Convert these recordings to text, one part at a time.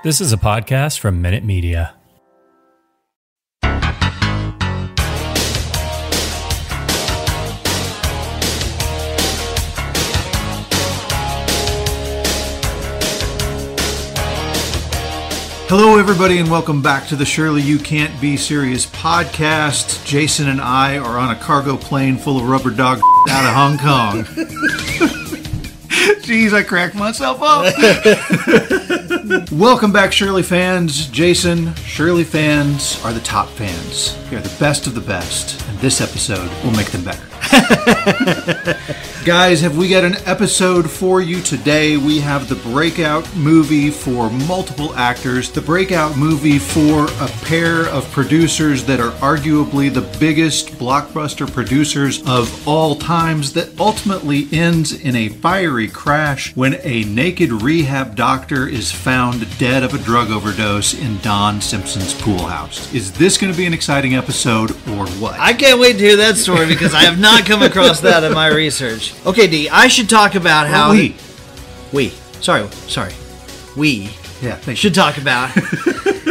This is a podcast from Minute Media. Hello, everybody, and welcome back to the Surely You Can't Be Serious podcast. Jason and I are on a cargo plane full of rubber dog out of Hong Kong. Jeez, I cracked myself up. Welcome back, Shirley fans. Jason, Shirley fans are the top fans. They are the best of the best, and this episode will make them better. Guys, have we got an episode for you today? We have the breakout movie for multiple actors, the breakout movie for a pair of producers that are arguably the biggest blockbuster producers of all times, that ultimately ends in a fiery crash when a naked rehab doctor is found dead of a drug overdose in Don Simpson's pool house. Is this going to be an exciting episode or what? I can't wait to hear that story because I have not come across that in my research. Okay, D, I should talk about how... We should talk about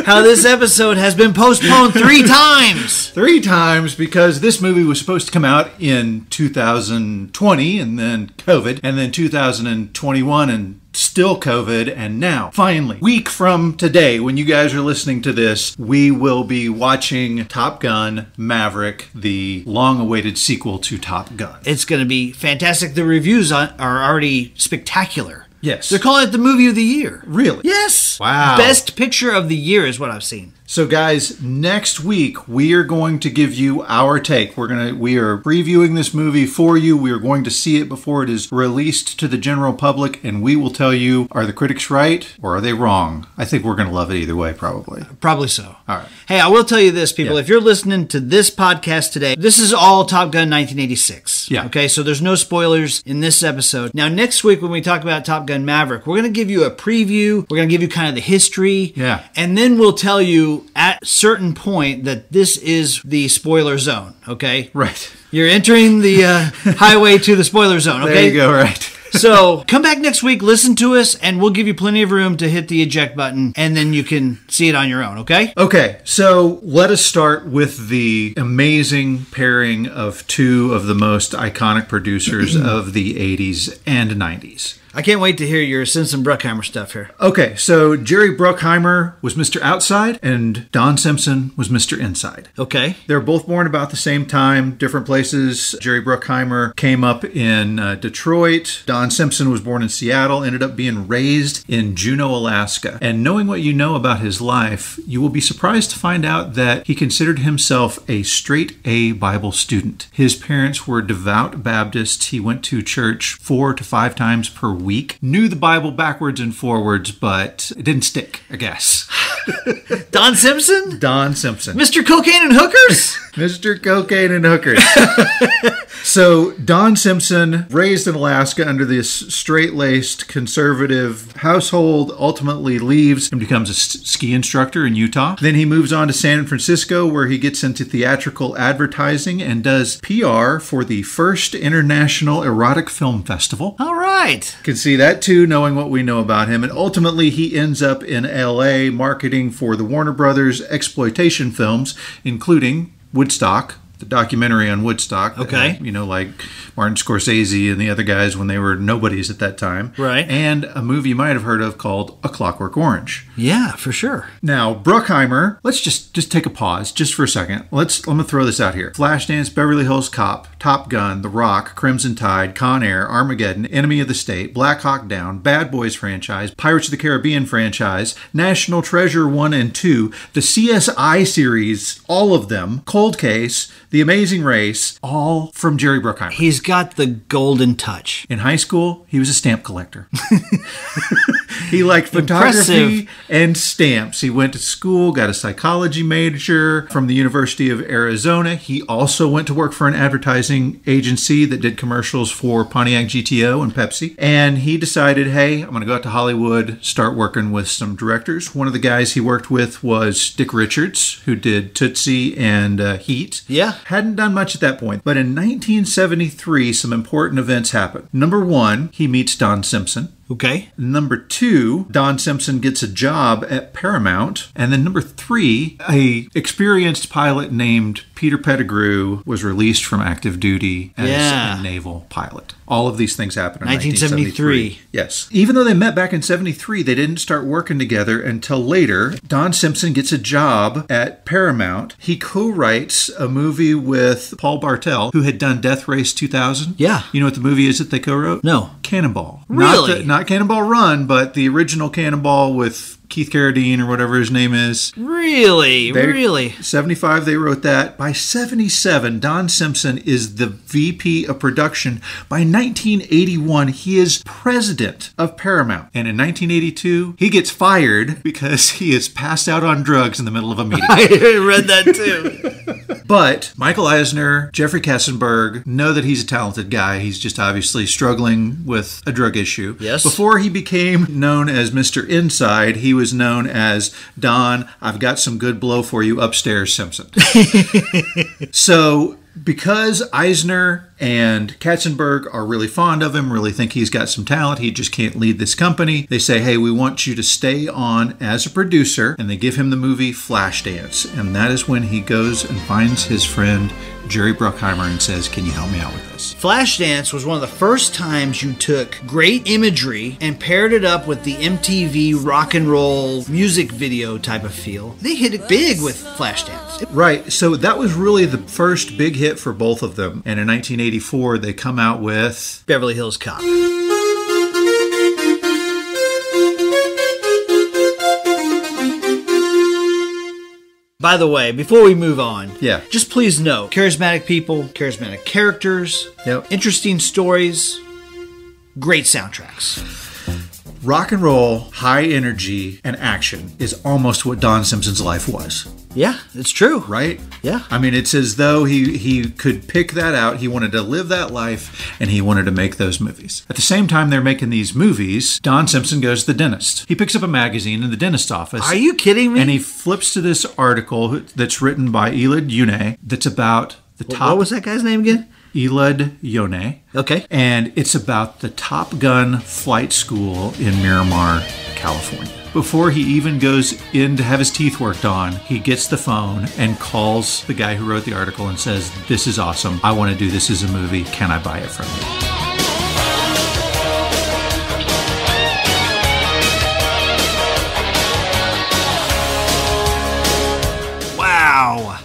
how this episode has been postponed 3 times. 3 times because this movie was supposed to come out in 2020 and then COVID, and then 2021 and still COVID, and now, finally, week from today, when you guys are listening to this, we will be watching Top Gun Maverick, the long-awaited sequel to Top Gun. It's going to be fantastic. The reviews are already spectacular. Yes. They're calling it the movie of the year. Really? Yes. Wow. Best picture of the year is what I've seen. So guys, next week we are going to give you our take. We are previewing this movie for you. We are going to see it before it is released to the general public, and we will tell you, are the critics right or are they wrong? I think we're going to love it either way, probably. Probably so. All right. Hey, I will tell you this, people. Yeah. If you're listening to this podcast today, this is all Top Gun 1986. Yeah. Okay, so there's no spoilers in this episode. Now, next week when we talk about Top Gun Maverick, we're going to give you a preview. We're going to give you kind of the history. Yeah. And then we'll tell you at a certain point that this is the spoiler zone, okay? Right. You're entering the highway to the spoiler zone, okay? There you go, right. So come back next week, listen to us, and we'll give you plenty of room to hit the eject button, and then you can see it on your own, okay? Okay, so let us start with the amazing pairing of 2 of the most iconic producers of the 80s and 90s. I can't wait to hear your Simpson Bruckheimer stuff here. Okay, so Jerry Bruckheimer was Mr. Outside, and Don Simpson was Mr. Inside. Okay. They were both born about the same time, different places. Jerry Bruckheimer came up in Detroit. Don Simpson was born in Seattle, ended up being raised in Juneau, Alaska. And knowing what you know about his life, you will be surprised to find out that he considered himself a straight A Bible student. His parents were devout Baptists. He went to church 4 to 5 times per week. Knew the Bible backwards and forwards, but it didn't stick, I guess. Don Simpson? Don Simpson. Mr. Cocaine and Hookers? Mr. Cocaine and Hookers. So, Don Simpson, raised in Alaska under this straight-laced conservative household, ultimately leaves and becomes a ski instructor in Utah. Then he moves on to San Francisco, where he gets into theatrical advertising and does PR for the first International Erotic Film Festival. All right. Can see that too, knowing what we know about him. And ultimately, he ends up in LA marketing for the Warner Brothers exploitation films, including Woodstock, the documentary on Woodstock. Okay. Like Martin Scorsese and the other guys when they were nobodies at that time. Right. And a movie you might have heard of called A Clockwork Orange. Yeah, for sure. Now, Bruckheimer, let's just take a pause just for a second. Let me throw this out here. Flashdance, Beverly Hills Cop, Top Gun, The Rock, Crimson Tide, Con Air, Armageddon, Enemy of the State, Black Hawk Down, Bad Boys franchise, Pirates of the Caribbean franchise, National Treasure 1 and 2, the CSI series, all of them, Cold Case, The Amazing Race, all from Jerry Bruckheimer. He's got the golden touch. In high school, he was a stamp collector. He liked photography and stamps. He went to school, got a psychology major from the University of Arizona. He also went to work for an advertising agency that did commercials for Pontiac GTO and Pepsi. And he decided, hey, I'm going to go out to Hollywood, start working with some directors. One of the guys he worked with was Dick Richards, who did Tootsie and Heat. Yeah. Hadn't done much at that point. But in 1973, some important events happened. Number one, he meets Don Simpson. Okay. Number 2, Don Simpson gets a job at Paramount. And then number 3, a experienced pilot named Peter Pettigrew was released from active duty as a naval pilot. All of these things happened in 1973. Yes. Even though they met back in 73, they didn't start working together until later. Don Simpson gets a job at Paramount. He co-writes a movie with Paul Bartel, who had done Death Race 2000. Yeah. You know what the movie is that they co-wrote? No. Cannonball. Really? Not Cannonball Run, but the original Cannonball with Keith Carradine or whatever his name is. Really? 75, they wrote that. By 77, Don Simpson is the VP of production. By 1981, he is president of Paramount. And in 1982, he gets fired because he is passed out on drugs in the middle of a meeting. I read that too. But Michael Eisner, Jeffrey Katzenberg know that he's a talented guy. He's just obviously struggling with a drug issue. Yes. Before he became known as Mr. Inside, he was known as Don, I've got some good blow for you upstairs, Simpson. So because Eisner and Katzenberg are really fond of him, really think he's got some talent, he just can't lead this company, they say, hey, we want you to stay on as a producer, and they give him the movie Flashdance. And that is when he goes and finds his friend Jerry Bruckheimer and says, can you help me out with this? Flashdance was one of the first times you took great imagery and paired it up with the MTV rock and roll music video type of feel. They hit it big with Flashdance. Right, so that was really the first big hit for both of them. And in 1984, they come out with Beverly Hills Cop. By the way, before we move on, just please know, charismatic people, charismatic characters, interesting stories, great soundtracks. Rock and roll, high energy, and action is almost what Don Simpson's life was. Yeah, it's true. Right? Yeah. I mean, it's as though he could pick that out. He wanted to live that life, and he wanted to make those movies. At the same time they're making these movies, Don Simpson goes to the dentist. He picks up a magazine in the dentist's office. Are you kidding me? And he flips to this article that's written by Elad Yoneh that's about the top... What was that guy's name again? Elad Yoneh. Okay. And it's about the Top Gun flight school in Miramar, California. Before he even goes in to have his teeth worked on, he gets the phone and calls the guy who wrote the article and says, this is awesome. I want to do this as a movie. Can I buy it from you?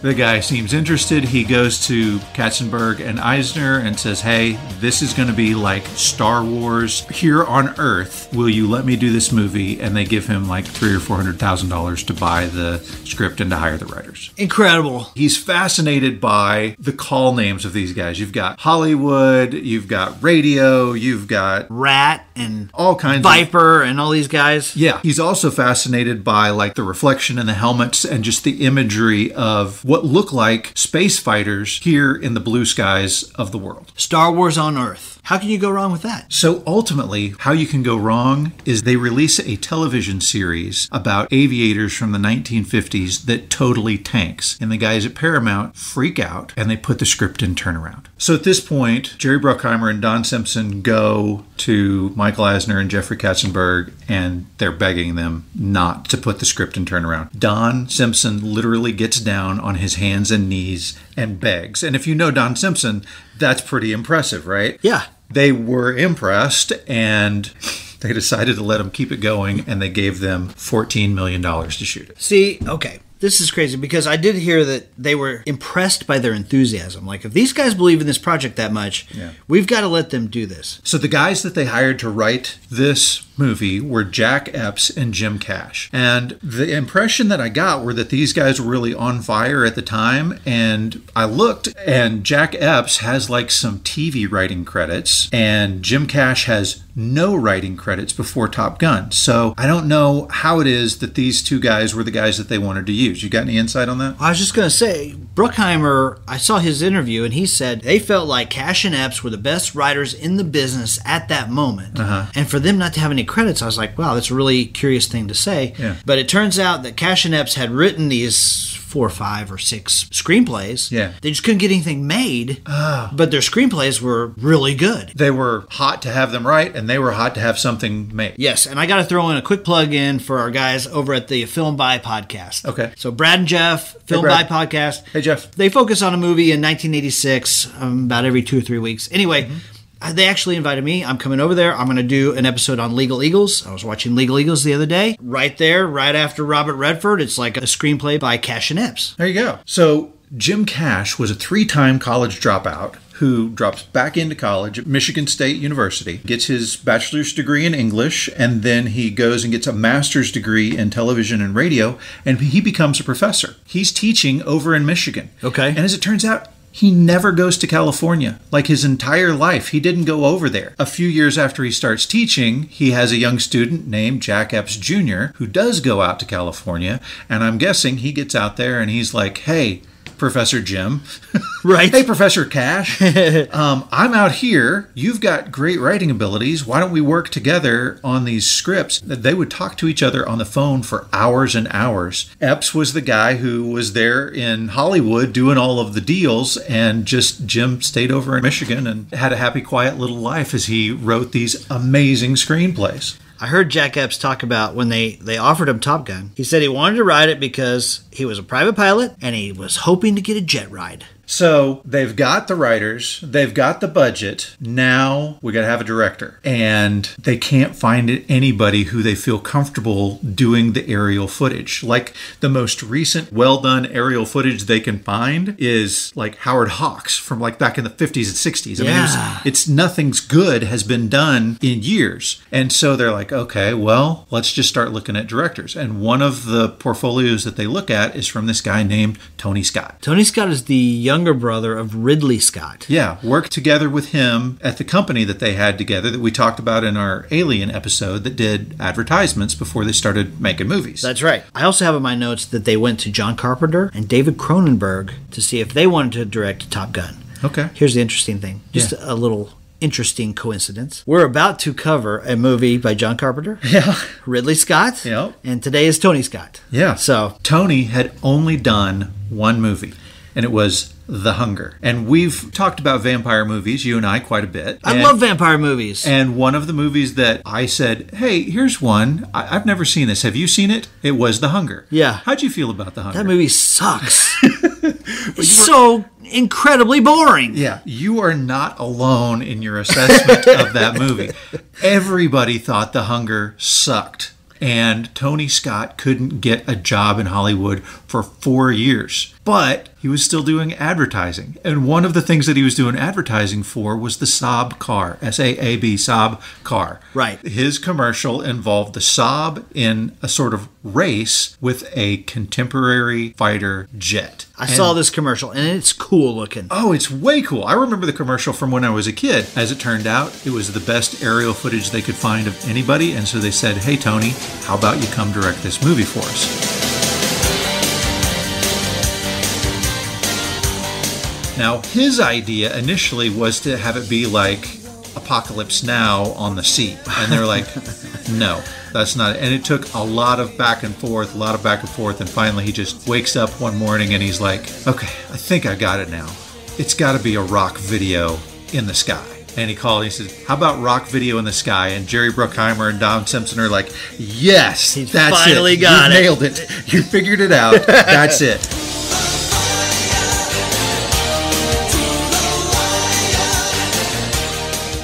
The guy seems interested. He goes to Katzenberg and Eisner and says, hey, this is going to be like Star Wars here on Earth. Will you let me do this movie? And they give him like $300,000 or $400,000 to buy the script and to hire the writers. Incredible. He's fascinated by the call names of these guys. You've got Hollywood, you've got radio, you've got Rat and all kinds Viper and all these guys. Yeah. He's also fascinated by like the reflection in the helmets and just the imagery of what look like space fighters here in the blue skies of the world. Star Wars on Earth. How can you go wrong with that? So ultimately, how you can go wrong is they release a television series about aviators from the 1950s that totally tanks. And the guys at Paramount freak out and they put the script in turnaround. So at this point, Jerry Bruckheimer and Don Simpson go to Michael Eisner and Jeffrey Katzenberg and they're begging them not to put the script in turnaround. Don Simpson literally gets down on his hands and knees and begs. And if you know Don Simpson, that's pretty impressive, right? Yeah. They were impressed and they decided to let him keep it going and they gave them $14 million to shoot it. See, okay. This is crazy because I did hear that they were impressed by their enthusiasm. Like, if these guys believe in this project that much, we've got to let them do this. So the guys that they hired to write this movie were Jack Epps and Jim Cash. And the impression that I got were that these guys were really on fire at the time. And I looked and Jack Epps has like some TV writing credits and Jim Cash has no writing credits before Top Gun. So I don't know how it is that these two guys were the guys that they wanted to use. You got any insight on that? I was just going to say, Bruckheimer, I saw his interview and he said they felt like Cash and Epps were the best writers in the business at that moment. And for them not to have any any credits, I was like, wow, that's a really curious thing to say. Yeah. But it turns out that Cash and Epps had written these 4 or 5 or 6 screenplays. Yeah. They just couldn't get anything made, but their screenplays were really good. They were hot to have them right, and they were hot to have something made. Yes, and I got to throw in a quick plug in for our guys over at the Film By podcast. Okay. So Brad and Jeff, Film Brad. By podcast. Hey, Jeff. They focus on a movie in 1986 about every 2 or 3 weeks. Anyway, they actually invited me. I'm coming over there. I'm going to do an episode on Legal Eagles. I was watching Legal Eagles the other day. Right there, right after Robert Redford, it's like a screenplay by Cash and Epps. There you go. So Jim Cash was a 3-time college dropout who drops back into college at Michigan State University, gets his bachelor's degree in English, and then he goes and gets a master's degree in television and radio, and he becomes a professor. He's teaching over in Michigan. Okay. And as it turns out, he never goes to California. Like his entire life, he didn't go over there. A few years after he starts teaching, he has a young student named Jack Epps Jr. who does go out to California, and I'm guessing he gets out there and he's like, hey, Professor Jim. Right. Hey, Professor Cash. I'm out here. You've got great writing abilities. Why don't we work together on these scripts? They would talk to each other on the phone for hours and hours. Epps was the guy who was there in Hollywood doing all of the deals, and just Jim stayed over in Michigan and had a happy, quiet little life as he wrote these amazing screenplays. I heard Jack Epps talk about when they offered him Top Gun. He said he wanted to ride it because he was a private pilot and he was hoping to get a jet ride. So they've got the writers, they've got the budget. Now we got to have a director. And they can't find anybody who they feel comfortable doing the aerial footage. Like the most recent well-done aerial footage they can find is like Howard Hawks from like back in the 50s and 60s. I mean, it's nothing's good has been done in years. And so they're like, okay, well, let's just start looking at directors. And one of the portfolios that they look at is from this guy named Tony Scott. Tony Scott is the younger brother of Ridley Scott. Yeah, worked together with him at the company that they had together that we talked about in our Alien episode that did advertisements before they started making movies. That's right. I also have in my notes that they went to John Carpenter and David Cronenberg to see if they wanted to direct Top Gun. Okay. Here's the interesting thing. Just a little interesting coincidence. We're about to cover a movie by John Carpenter, Ridley Scott, and today is Tony Scott. Yeah. So Tony had only done one movie, and it was The Hunger. And we've talked about vampire movies, you and I, quite a bit. I love vampire movies. And one of the movies that I said, hey, here's one. I've never seen this. Have you seen it? It was The Hunger. Yeah. How'd you feel about The Hunger? That movie sucks. It's so incredibly boring. Yeah, you are not alone in your assessment of that movie. Everybody thought The Hunger sucked. And Tony Scott couldn't get a job in Hollywood for 4 years. But he was still doing advertising. And one of the things that he was doing advertising for was the Saab car, S-A-A-B, Saab car. Right. His commercial involved the Saab in a sort of race with a contemporary fighter jet. I saw this commercial, and it's cool looking. Oh, it's way cool. I remember the commercial from when I was a kid. As it turned out, it was the best aerial footage they could find of anybody. And so they said, hey, Tony, how about you come direct this movie for us? Now, his idea initially was to have it be like Apocalypse Now on the sea. And they're like, no, that's not it. And it took a lot of back and forth, and finally he just wakes up one morning and he's like, okay, I think I got it now. It's got to be a rock video in the sky. And he called and he said, how about rock video in the sky? And Jerry Bruckheimer and Don Simpson are like, yes, that's finally it. got You it. nailed it. You figured it out. That's it.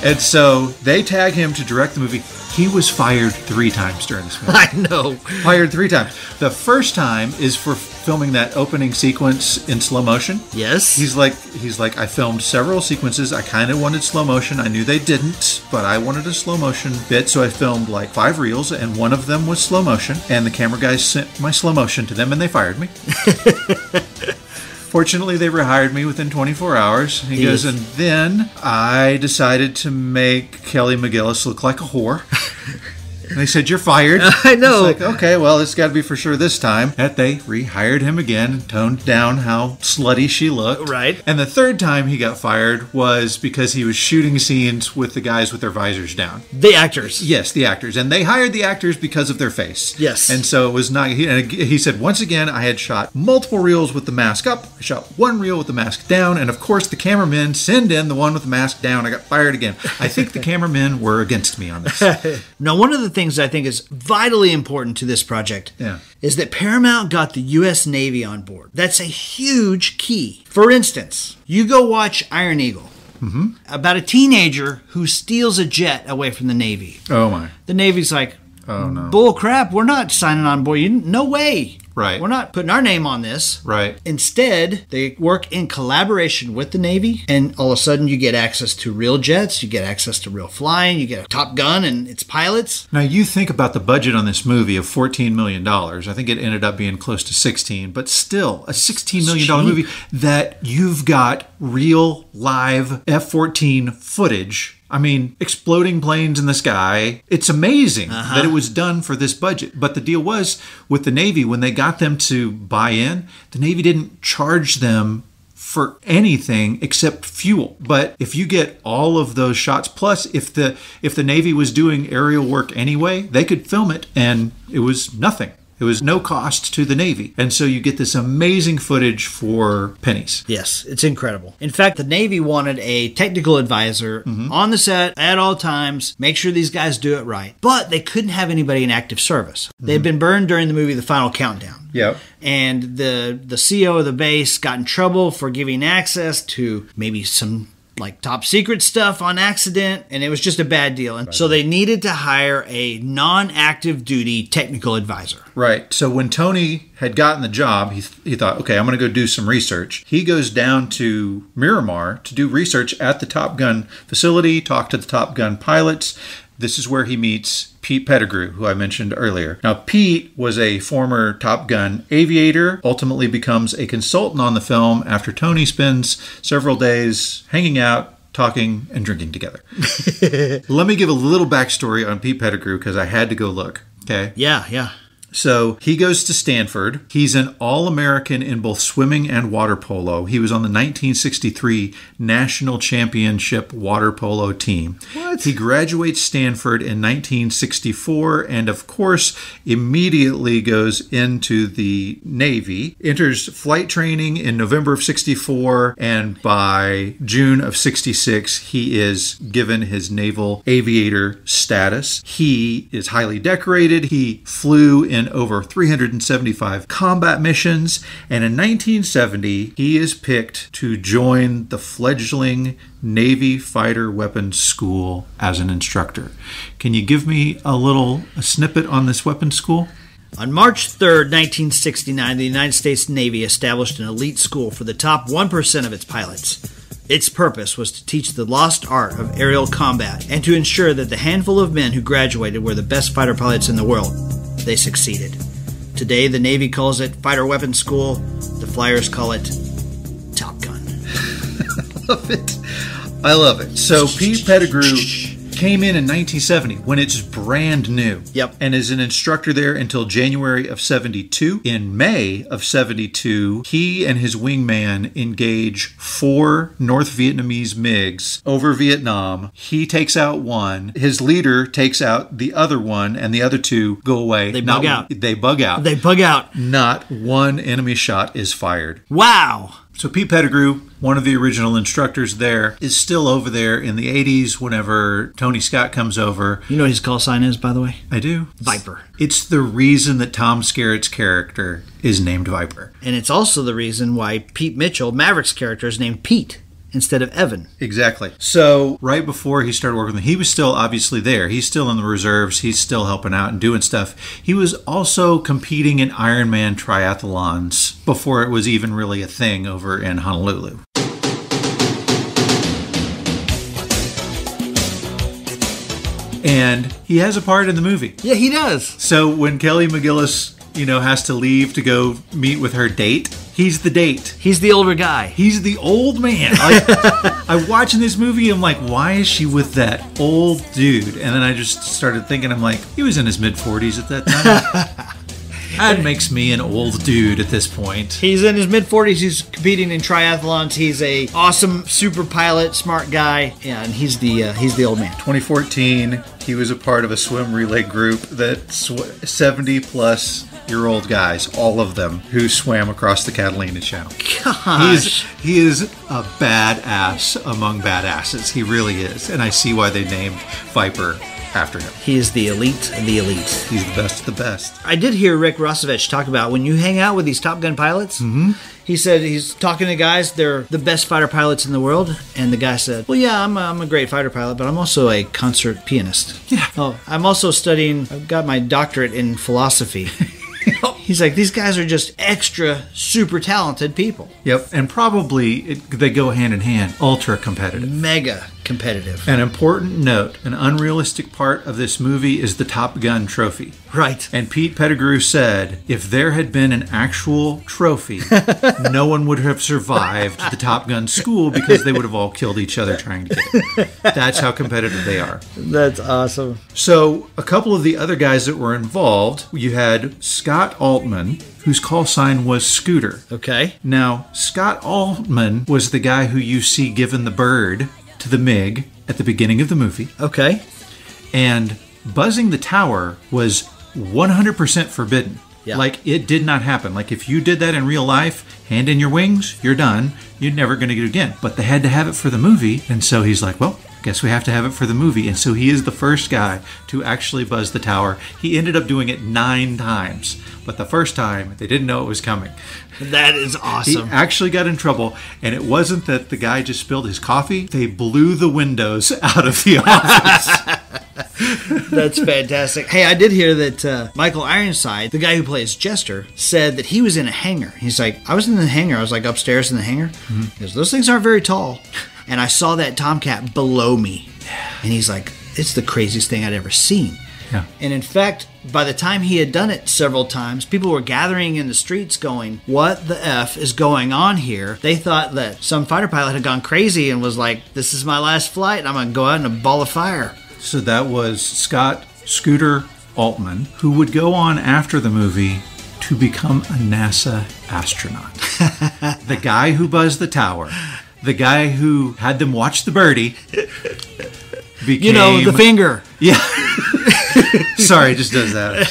And so they tag him to direct the movie. He was fired 3 times during this movie. I know. Fired 3 times. The first time is for filming that opening sequence in slow motion. Yes. He's like, I filmed several sequences. I kind of wanted slow motion. I knew they didn't, but I wanted a slow motion bit, so I filmed like 5 reels, and one of them was slow motion. And the camera guys sent my slow motion to them, and they fired me. Fortunately, they rehired me within 24 hours. He goes, and then I decided to make Kelly McGillis look like a whore. And they said, "You're fired." I know. It's like, okay, well, it's got to be for sure this time. That they rehired him again and toned down how slutty she looked. Right. And the third time he got fired was because he was shooting scenes with the guys with their visors down. The actors. Yes, the actors. And they hired the actors because of their face. Yes. And so it was not, he said, once again, I had shot multiple reels with the mask up. I shot one reel with the mask down. And of course, the cameramen send in the one with the mask down. I got fired again. I think the cameramen were against me on this. Now, one of the things I think is vitally important to this project is that Paramount got the U.S. Navy on board. That's a huge key. For instance, you go watch Iron Eagle. Mm-hmm. About a teenager who steals a jet away from the Navy. Oh, my. The Navy's like, oh, no. Bull crap, we're not signing on board. No way. Right. We're not putting our name on this. Right. Instead, they work in collaboration with the Navy, and all of a sudden you get access to real jets, you get access to real flying, you get a Top Gun and its pilots. Now, you think about the budget on this movie of $14 million. I think it ended up being close to 16, but still a $16 million movie that you've got real live F-14 footage. I mean, exploding planes in the sky. It's amazing that it was done for this budget. But the deal was with the Navy, when they got them to buy in, the Navy didn't charge them for anything except fuel. But if you get all of those shots, plus if the Navy was doing aerial work anyway, they could film it and it was nothing. It was no cost to the Navy. And so you get this amazing footage for pennies. Yes, it's incredible. In fact, the Navy wanted a technical advisor on the set at all times, make sure these guys do it right. But they couldn't have anybody in active service. They'd been burned during the movie The Final Countdown. Yep. And the CO of the base got in trouble for giving access to maybe some like top secret stuff on accident, and it was just a bad deal. And so they needed to hire a non-active duty technical advisor. Right. So when Tony had gotten the job, he thought, okay, I'm going to go do some research. He goes down to Miramar to do research at the Top Gun facility, talk to the Top Gun pilots. This is where he meets Pete Pettigrew, who I mentioned earlier. Now, Pete was a former Top Gun aviator, ultimately becomes a consultant on the film after Tony spends several days hanging out, talking, and drinking together. Let me give a little backstory on Pete Pettigrew because I had to go look. Okay? Yeah. So he goes to Stanford. He's an All-American in both swimming and water polo. He was on the 1963 National Championship water polo team. What? He graduates Stanford in 1964 and, of course, immediately goes into the Navy, enters flight training in November of 64, and by June of 66, he is given his naval aviator status. He is highly decorated. He flew in over 375 combat missions, and in 1970 he is picked to join the fledgling Navy Fighter Weapons School as an instructor. Can you give me a snippet on this weapons school? On March 3rd, 1969, the United States Navy established an elite school for the top 1% of its pilots. Its purpose was to teach the lost art of aerial combat and to ensure that the handful of men who graduated were the best fighter pilots in the world. They succeeded. Today, the Navy calls it Fighter Weapons School. The Flyers call it Top Gun. I love it. So Pete Pettigrew came in 1970 when it's brand new. Yep. And is an instructor there until January of 72. In May of 72, he and his wingman engage 4 North Vietnamese MiGs over Vietnam. He takes out one. His leader takes out the other one, and the other 2 go away. They bug out. They bug out. They bug out. Not one enemy shot is fired. Wow. So Pete Pettigrew, one of the original instructors there, is still over there in the 80s whenever Tony Scott comes over. You know what his call sign is, by the way? I do. Viper. It's the reason that Tom Skerritt's character is named Viper. And it's also the reason why Pete Mitchell, Maverick's character, is named Pete instead of Evan. Exactly. So right before he started working with him, he was still obviously there. He's still in the reserves. He's still helping out and doing stuff. He was also competing in Ironman triathlons before it was even really a thing over in Honolulu. And he has a part in the movie. Yeah, he does. So when Kelly McGillis, has to leave to go meet with her date, He's the date. He's the older guy. He's the old man. I'm watching this movie. I'm like, why is she with that old dude? And then I just started thinking, I'm like, he was in his mid-40s at that time. That makes me an old dude at this point. He's in his mid-40s. He's competing in triathlons. He's a awesome super pilot, smart guy. Yeah, and he's the old man. 2014, he was a part of a swim relay group that 70-plus-year-old guys, all of them, who swam across the Catalina Channel. Gosh. He is a badass among badasses. He really is. And I see why they named Viper after him. He is the elite of the elite. He's the best of the best. I did hear Rick Rossovich talk about when you hang out with these Top Gun pilots, he said he's talking to guys, they're the best fighter pilots in the world, and the guy said, well, yeah, I'm a great fighter pilot, but I'm also a concert pianist. Yeah. Oh, I'm also studying, I've got my doctorate in philosophy. He's like, these guys are just extra super talented people. Yep, and probably they go hand in hand, ultra competitive. Mega competitive. An important note, an unrealistic part of this movie is the Top Gun trophy. Right. And Pete Pettigrew said, if there had been an actual trophy, no one would have survived the Top Gun school because they would have all killed each other trying to get it. That's how competitive they are. That's awesome. So a couple of the other guys that were involved, you had Scott Altman, whose call sign was Scooter. Okay. Now, Scott Altman was the guy who you see giving the bird to the MiG at the beginning of the movie. Okay. And buzzing the tower was 100% forbidden. Yeah. Like, it did not happen. Like, if you did that in real life, hand in your wings, you're done. You're never going to get it again. But they had to have it for the movie. And so he's like, well, guess we have to have it for the movie. And so he is the first guy to actually buzz the tower. He ended up doing it 9 times. But the first time, they didn't know it was coming. That is awesome. He actually got in trouble, and it wasn't that the guy just spilled his coffee. They blew the windows out of the office. That's fantastic. Hey, I did hear that Michael Ironside, the guy who plays Jester, said that he was in a hangar. He's like, I was in the hangar. I was like upstairs in the hangar. He goes, those things aren't very tall. And I saw that Tomcat below me. And he's like, it's the craziest thing I'd ever seen. Yeah. And in fact, by the time he had done it several times, people were gathering in the streets going, what the F is going on here? They thought that some fighter pilot had gone crazy and was like, this is my last flight. I'm going to go out in a ball of fire. So that was Scott Scooter Altman, who would go on after the movie to become a NASA astronaut. The guy who buzzed the tower, the guy who had them watch the birdie, became... the finger. Yeah. Sorry, it just does that.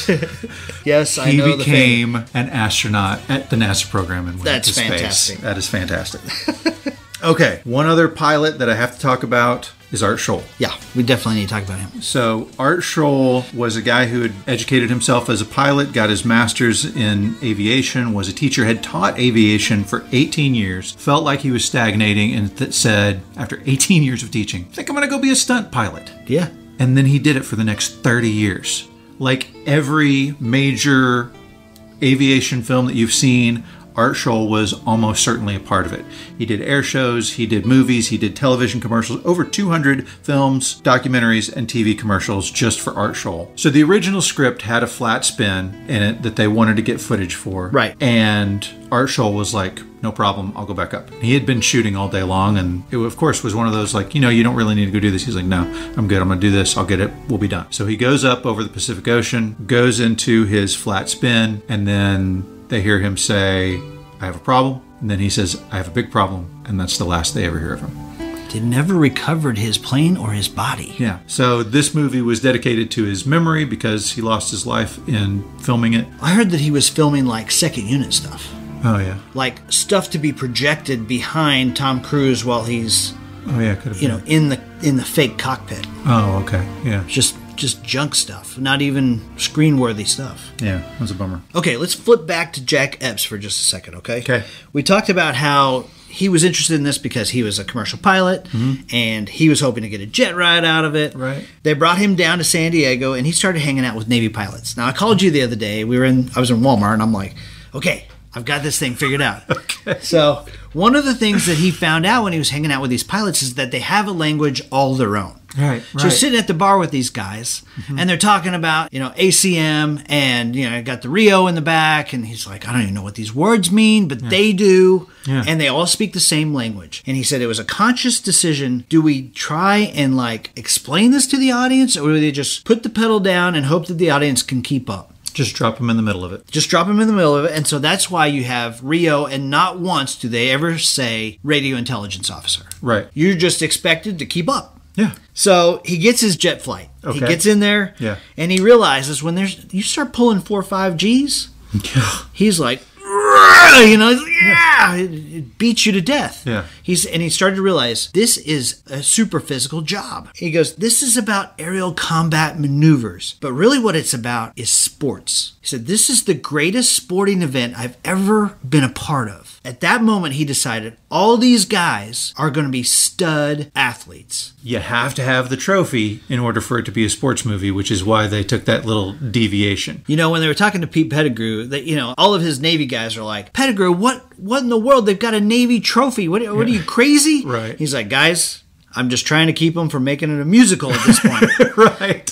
Yes, I he know. He became an astronaut at the NASA program and went That's into space. fantastic. That is fantastic. Okay, one other pilot that I have to talk about is Art Scholl. Yeah, we definitely need to talk about him. So Art Scholl was a guy who had educated himself as a pilot, got his master's in aviation, was a teacher, had taught aviation for 18 years, felt like he was stagnating, and said, after 18 years of teaching, I think I'm going to go be a stunt pilot. Yeah. And then he did it for the next 30 years. Like every major aviation film that you've seen, Art Scholl was almost certainly a part of it. He did air shows, he did movies, he did television commercials, over 200 films, documentaries, and TV commercials just for Art Scholl. So the original script had a flat spin in it that they wanted to get footage for. Right. And Art Scholl was like, no problem, I'll go back up. He had been shooting all day long, and it, of course, was one of those like, you don't really need to go do this. He's like, no, I'm good. I'm going to do this. I'll get it. We'll be done. So he goes up over the Pacific Ocean, goes into his flat spin, and then they hear him say, I have a problem. And then he says, I have a big problem. And that's the last they ever hear of him. They never recovered his plane or his body. Yeah. So this movie was dedicated to his memory because he lost his life in filming it. I heard that he was filming like second unit stuff. Oh, yeah. Like stuff to be projected behind Tom Cruise while he's, Oh, yeah. Could have been. in the fake cockpit. Oh, okay. Yeah. Just junk stuff, not even screen-worthy stuff. Yeah, that was a bummer. Okay, let's flip back to Jack Epps for just a second, okay? Okay. We talked about how he was interested in this because he was a commercial pilot, and he was hoping to get a jet ride out of it. Right. They brought him down to San Diego, and he started hanging out with Navy pilots. Now, I called you the other day. I was in Walmart, and I'm like, okay, I've got this thing figured out. So one of the things that he found out when he was hanging out with these pilots is that they have a language all their own. Right. So he's sitting at the bar with these guys, and they're talking about, ACM, and, got the Rio in the back, and he's like, I don't even know what these words mean, but they do, and they all speak the same language. And he said it was a conscious decision. Do we try and, explain this to the audience, or do they just put the pedal down and hope that the audience can keep up? Just drop them in the middle of it. Just drop them in the middle of it. And so that's why you have Rio, and not once do they ever say radio intelligence officer. Right. You're just expected to keep up. Yeah. So he gets his jet flight. Okay. He gets in there, and he realizes when you start pulling 4 or 5 Gs, he's like, it beats you to death. Yeah. He started to realize this is a super physical job. He goes, this is about aerial combat maneuvers, but really what it's about is sports. He said, this is the greatest sporting event I've ever been a part of. At that moment, he decided all these guys are going to be stud athletes. You have to have the trophy in order for it to be a sports movie, which is why they took that little deviation. When they were talking to Pete Pettigrew, that all of his Navy guys are like, Pettigrew, what in the world? They've got a Navy trophy. What are you, crazy? Right. He's like, guys, I'm just trying to keep them from making it a musical at this point. Right.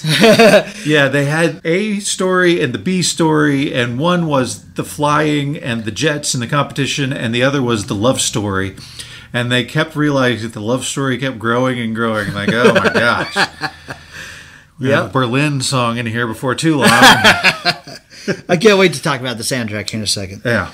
Yeah, they had A story and the B story, and one was the flying and the jets and the competition, and the other was the love story. And they kept realizing that the love story kept growing and growing. Like, oh my gosh. Yeah, Berlin song in here before too long. I can't wait to talk about the soundtrack here in a second. Yeah.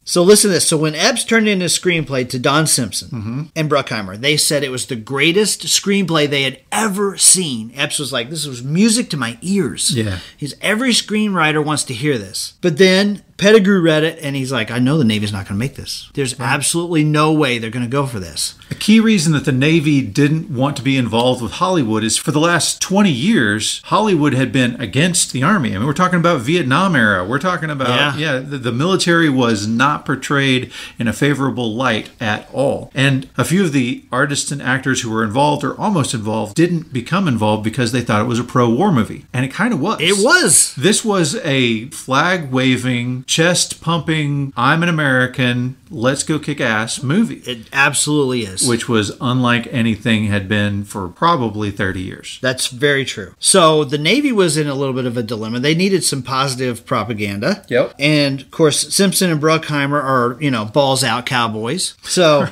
So listen to this. So when Epps turned in his screenplay to Don Simpson and Bruckheimer, they said it was the greatest screenplay they had ever seen. Epps was like, this was music to my ears. Yeah. Every screenwriter wants to hear this. But then Pettigrew read it, and he's like, I know the Navy's not going to make this. There's absolutely no way they're going to go for this. A key reason that the Navy didn't want to be involved with Hollywood is for the last 20 years, Hollywood had been against the Army. I mean, we're talking about Vietnam era. We're talking about, the military was not portrayed in a favorable light at all. And a few of the artists and actors who were involved or almost involved didn't become involved because they thought it was a pro-war movie. And it kind of was. It was. This was a flag-waving, chest-pumping, I'm an American, let's go kick ass movie. It absolutely is. Which was unlike anything had been for probably 30 years. That's very true. So the Navy was in a little bit of a dilemma. They needed some positive propaganda. Yep. And of course, Simpson and Bruckheimer are, balls out cowboys. So,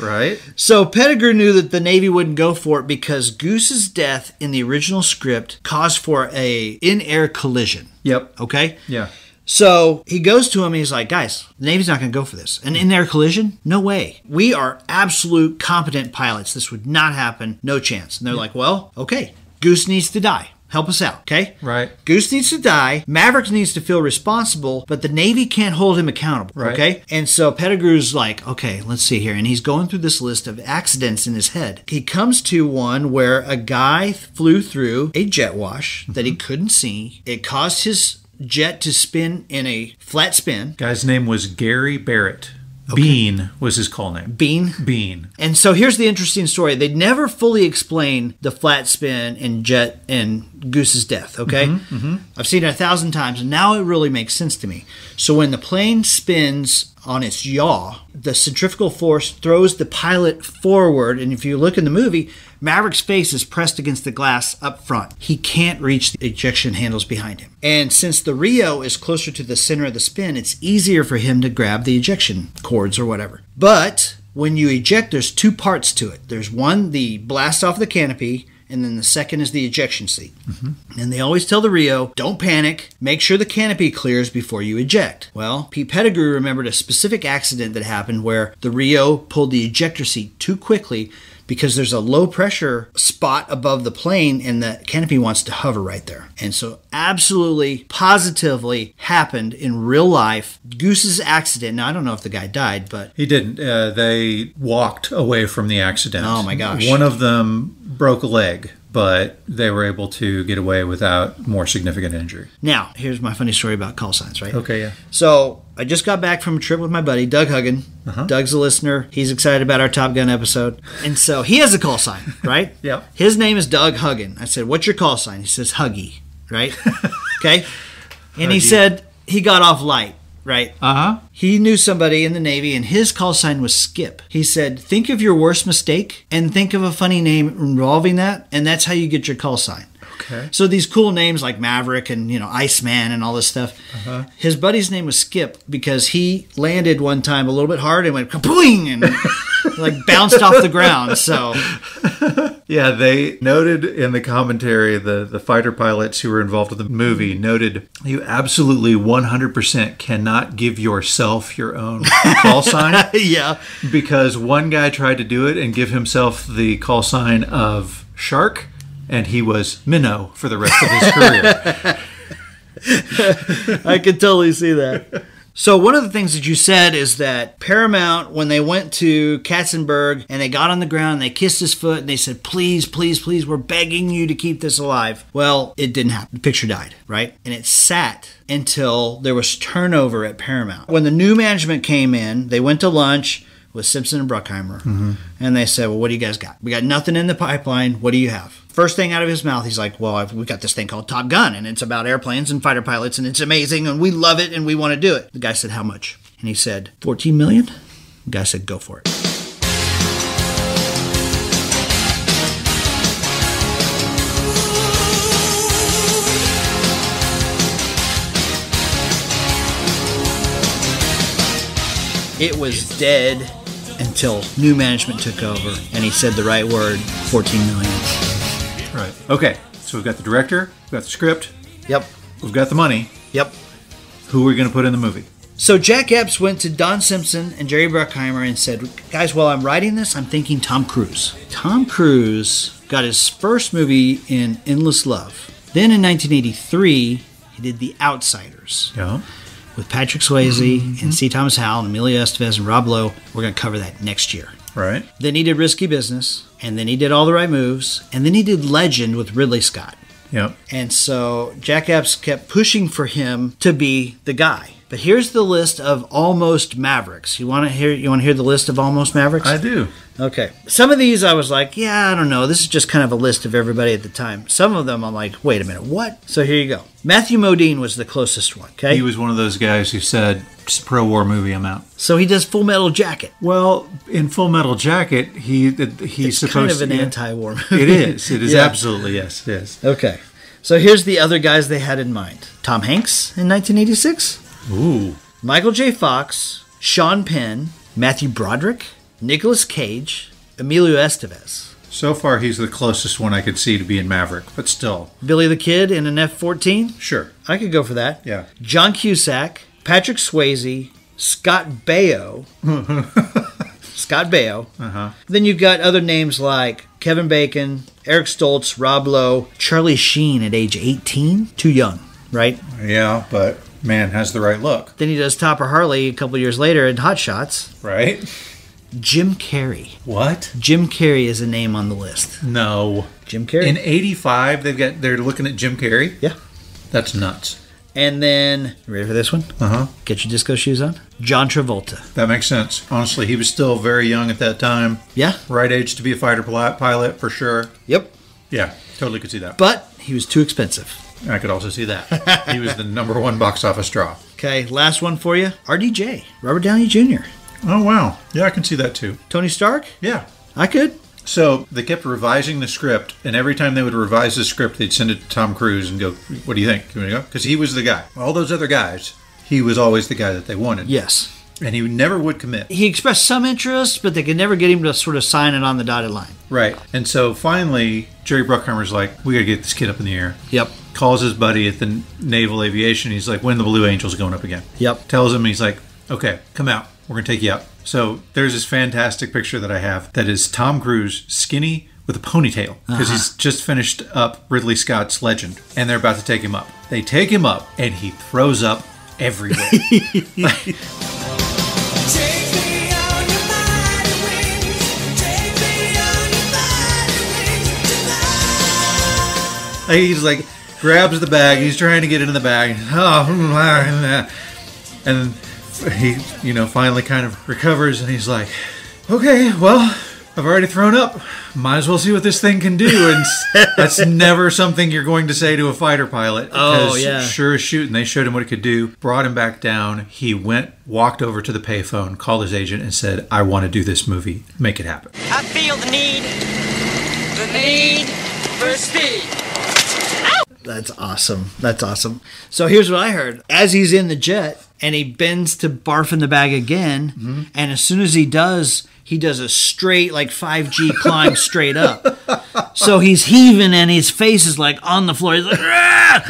Right. So Pettigrew knew that the Navy wouldn't go for it because Goose's death in the original script caused for a in-air collision. Yep. Okay? Yeah. So he goes to him and he's like, guys, the Navy's not going to go for this. An in-air collision? No way. We are absolute competent pilots. This would not happen. No chance. And they're like, well, okay, Goose needs to die. Help us out, okay? Right. Goose needs to die. Maverick needs to feel responsible, but the Navy can't hold him accountable, right. Okay? And so Pettigrew's like, okay, let's see here. And he's going through this list of accidents in his head. He comes to one where a guy flew through a jet wash that he couldn't see. It caused his jet to spin in a flat spin. Guy's name was Gary Barrett. Okay. Bean was his call name. Bean. And so here's the interesting story. They never fully explain the flat spin and jet and Goose's death, okay? I've seen it 1,000 times, and now it really makes sense to me. So when the plane spins on its yaw, the centrifugal force throws the pilot forward, and if you look in the movie, Maverick's face is pressed against the glass up front. He can't reach the ejection handles behind him. And since the Rio is closer to the center of the spin, it's easier for him to grab the ejection cords or whatever. But when you eject, there's 2 parts to it. There's one, the blast off the canopy, and then the second is the ejection seat. And they always tell the Rio, don't panic, make sure the canopy clears before you eject. Well, Pete Pettigrew remembered a specific accident that happened where the Rio pulled the ejector seat too quickly because there's a low pressure spot above the plane and the canopy wants to hover right there. And so absolutely, positively happened in real life. Goose's accident, now I don't know if the guy died, but... He didn't. They walked away from the accident. Oh my gosh. One of them broke a leg, but they were able to get away without more significant injury. Now, here's my funny story about call signs, right? Okay, yeah. So I just got back from a trip with my buddy, Doug Huggin. Doug's a listener. He's excited about our Top Gun episode. And so he has a call sign, right? Yeah. His name is Doug Huggin. I said, what's your call sign? He says, Huggy, right? Okay. And he said he got off light. right? Uh-huh. He knew somebody in the Navy, and his call sign was Skip. He said, think of your worst mistake and think of a funny name involving that, and that's how you get your call sign. Okay. So these cool names like Maverick and, Iceman and all this stuff. His buddy's name was Skip because he landed one time a little bit hard and went kaboing and like bounced off the ground. So Yeah, they noted in the commentary, the fighter pilots who were involved with the movie noted, you absolutely 100% cannot give yourself your own call sign. yeah. Because one guy tried to do it and give himself the call sign of Shark, and he was Minnow for the rest of his career. I could totally see that. So one of the things that you said is that Paramount, when they went to Katzenberg and they got on the ground, and they kissed his foot and they said, please, please, please, we're begging you to keep this alive. Well, it didn't happen. The picture died, right? And it sat until there was turnover at Paramount. When the new management came in, they went to lunch with Simpson and Bruckheimer. And they said, well, what do you guys got? We got nothing in the pipeline. What do you have? First thing out of his mouth, he's like, well, we got this thing called Top Gun, and it's about airplanes and fighter pilots, and it's amazing, and we love it, and we want to do it. The guy said, how much? And he said, $14 million? The guy said, go for it. It was dead until new management took over, and he said the right word, $14 million. Right. Okay, so we've got the director, we've got the script, Yep. we've got the money. Yep. Who are we going to put in the movie? So Jack Epps went to Don Simpson and Jerry Bruckheimer and said, guys, while I'm writing this, I'm thinking Tom Cruise. Tom Cruise got his first movie in Endless Love. Then in 1983, he did The Outsiders Yeah. with Patrick Swayze and C. Thomas Howell and Emilio Estevez and Rob Lowe. We're going to cover that next year. Right. Then he did Risky Business, and then he did All the Right Moves, and then he did Legend with Ridley Scott. Yep. And so Jack Epps kept pushing for him to be the guy. But here's the list of almost Mavericks. You want to hear the list of almost Mavericks? I do. Okay. Some of these I was like, yeah, I don't know. This is just kind of a list of everybody at the time. Some of them I'm like, wait a minute, what? So here you go. Matthew Modine was the closest one, okay? He was one of those guys who said, pro-war movie, I'm out. So he does Full Metal Jacket. Well, in Full Metal Jacket, he's It's supposed kind of to an be anti-war movie. It is. It is Yeah. absolutely, yes, yes. Okay. So here's the other guys they had in mind. Tom Hanks in 1986. Ooh. Michael J. Fox, Sean Penn, Matthew Broderick, Nicolas Cage, Emilio Estevez, So far, he's the closest one I could see to being Maverick, but still. Billy the Kid in an F-14. Sure. I could go for that. Yeah. John Cusack, Patrick Swayze, Scott Baio. Scott Baio. Uh-huh. Then you've got other names like Kevin Bacon, Eric Stoltz, Rob Lowe, Charlie Sheen at age 18. Too young, right? Yeah, but man, has the right look. Then he does Topper Harley a couple years later in Hot Shots. Right? Jim Carrey. What? Jim Carrey is a name on the list. No. Jim Carrey. In 85, they're looking at Jim Carrey? Yeah. That's nuts. And then, you ready for this one? Uh-huh. Get your disco shoes on. John Travolta. That makes sense. Honestly, he was still very young at that time. Yeah. Right age to be a fighter pilot, for sure. Yep. Yeah, totally could see that. But he was too expensive. I could also see that. He was the number one box office draw. Okay, last one for you. RDJ. Robert Downey Jr. Oh, wow. Yeah, I can see that too. Tony Stark? Yeah. I could. So they kept revising the script, and every time they would revise the script, they'd send it to Tom Cruise and go, what do you think? You want to go? Because he was the guy. All those other guys, he was always the guy that they wanted. Yes. And he never would commit. He expressed some interest, but they could never get him to sort of sign it on the dotted line. Right. And so finally, Jerry Bruckheimer's like, we got to get this kid up in the air. Yep. Calls his buddy at the Naval Aviation. He's like, when the Blue Angels going up again? Yep. Tells him, he's like, okay, come out. We're going to take you out. So there's this fantastic picture that I have that is Tom Cruise, skinny, with a ponytail, because he's just finished up Ridley Scott's Legend, and they're about to take him up. They take him up, and he throws up everywhere. He's like, grabs the bag. He's trying to get into the bag. And he, finally kind of recovers, and he's like, okay, well, I've already thrown up. Might as well see what this thing can do. And that's never something you're going to say to a fighter pilot. Oh, yeah. Sure as shooting, they showed him what it could do, brought him back down. He walked over to the payphone, called his agent, and said, I want to do this movie. Make it happen. I feel the need for speed. That's awesome. That's awesome. So here's what I heard. As he's in the jet and he bends to barf in the bag again, and as soon as he does a straight, like 5G climb straight up. So he's heaving and his face is like on the floor. He's like, "Rah!"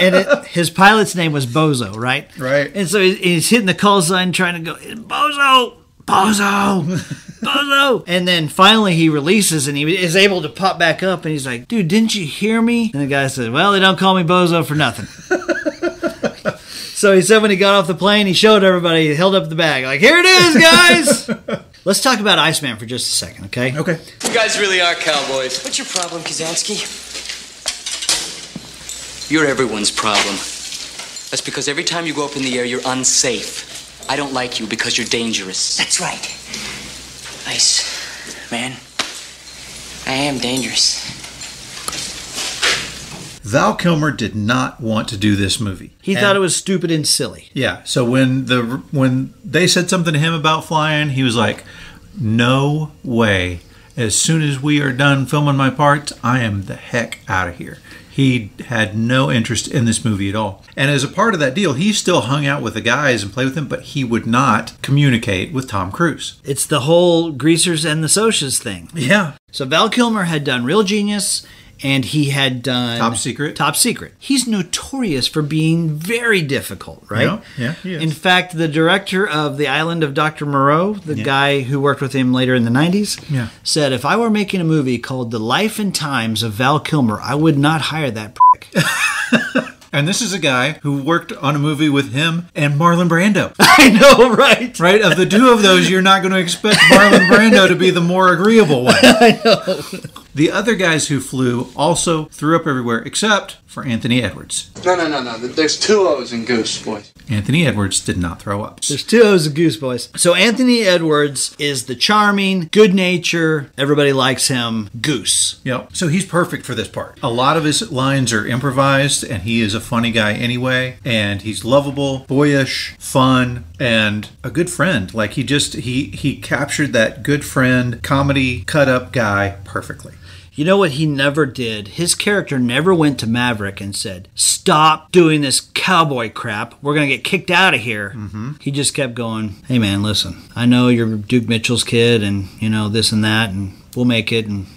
And his pilot's name was Bozo, right? Right. And so he's hitting the call sign trying to go, Bozo! Bozo! And then finally he releases and he is able to pop back up and he's like, dude, didn't you hear me? And the guy said, well, they don't call me Bozo for nothing. So he said when he got off the plane, he showed everybody, he held up the bag, like, here it is, guys! Let's talk about Iceman for just a second, okay? Okay. You guys really are cowboys. What's your problem, Kazansky? You're everyone's problem. That's because every time you go up in the air, you're unsafe. I don't like you because you're dangerous. That's right. Ice, man. I am dangerous. Val Kilmer did not want to do this movie. He thought it was stupid and silly. Yeah. So when they said something to him about flying, he was like, no way. As soon as we are done filming my parts, I am the heck out of here. He had no interest in this movie at all. And as a part of that deal, he still hung out with the guys and played with them, but he would not communicate with Tom Cruise. It's the whole Greasers and the Socias thing. Yeah. So Val Kilmer had done Real Genius, and he had done Top Secret. Top Secret. He's notorious for being very difficult, right? Yeah, he is. In fact, the director of The Island of Dr. Moreau, the guy who worked with him later in the 90s, said, if I were making a movie called The Life and Times of Val Kilmer, I would not hire that prick. And this is a guy who worked on a movie with him and Marlon Brando. I know, right? Right? Of the two of those, you're not going to expect Marlon Brando to be the more agreeable one. I know. The other guys who flew also threw up everywhere, except for Anthony Edwards. No. There's two O's in Goose, boys. Anthony Edwards did not throw up. There's two O's of Goose Boys. So Anthony Edwards is the charming, good nature, everybody likes him, Goose. Yep. So he's perfect for this part. A lot of his lines are improvised, and he is a funny guy anyway. And he's lovable, boyish, fun, and a good friend. Like he captured that good friend, comedy, cut-up guy perfectly. You know what he never did? His character never went to Maverick and said, stop doing this cowboy crap. We're going to get kicked out of here. Mm-hmm. He just kept going, hey man, listen, I know you're Duke Mitchell's kid and, you know, this and that, and we'll make it, and,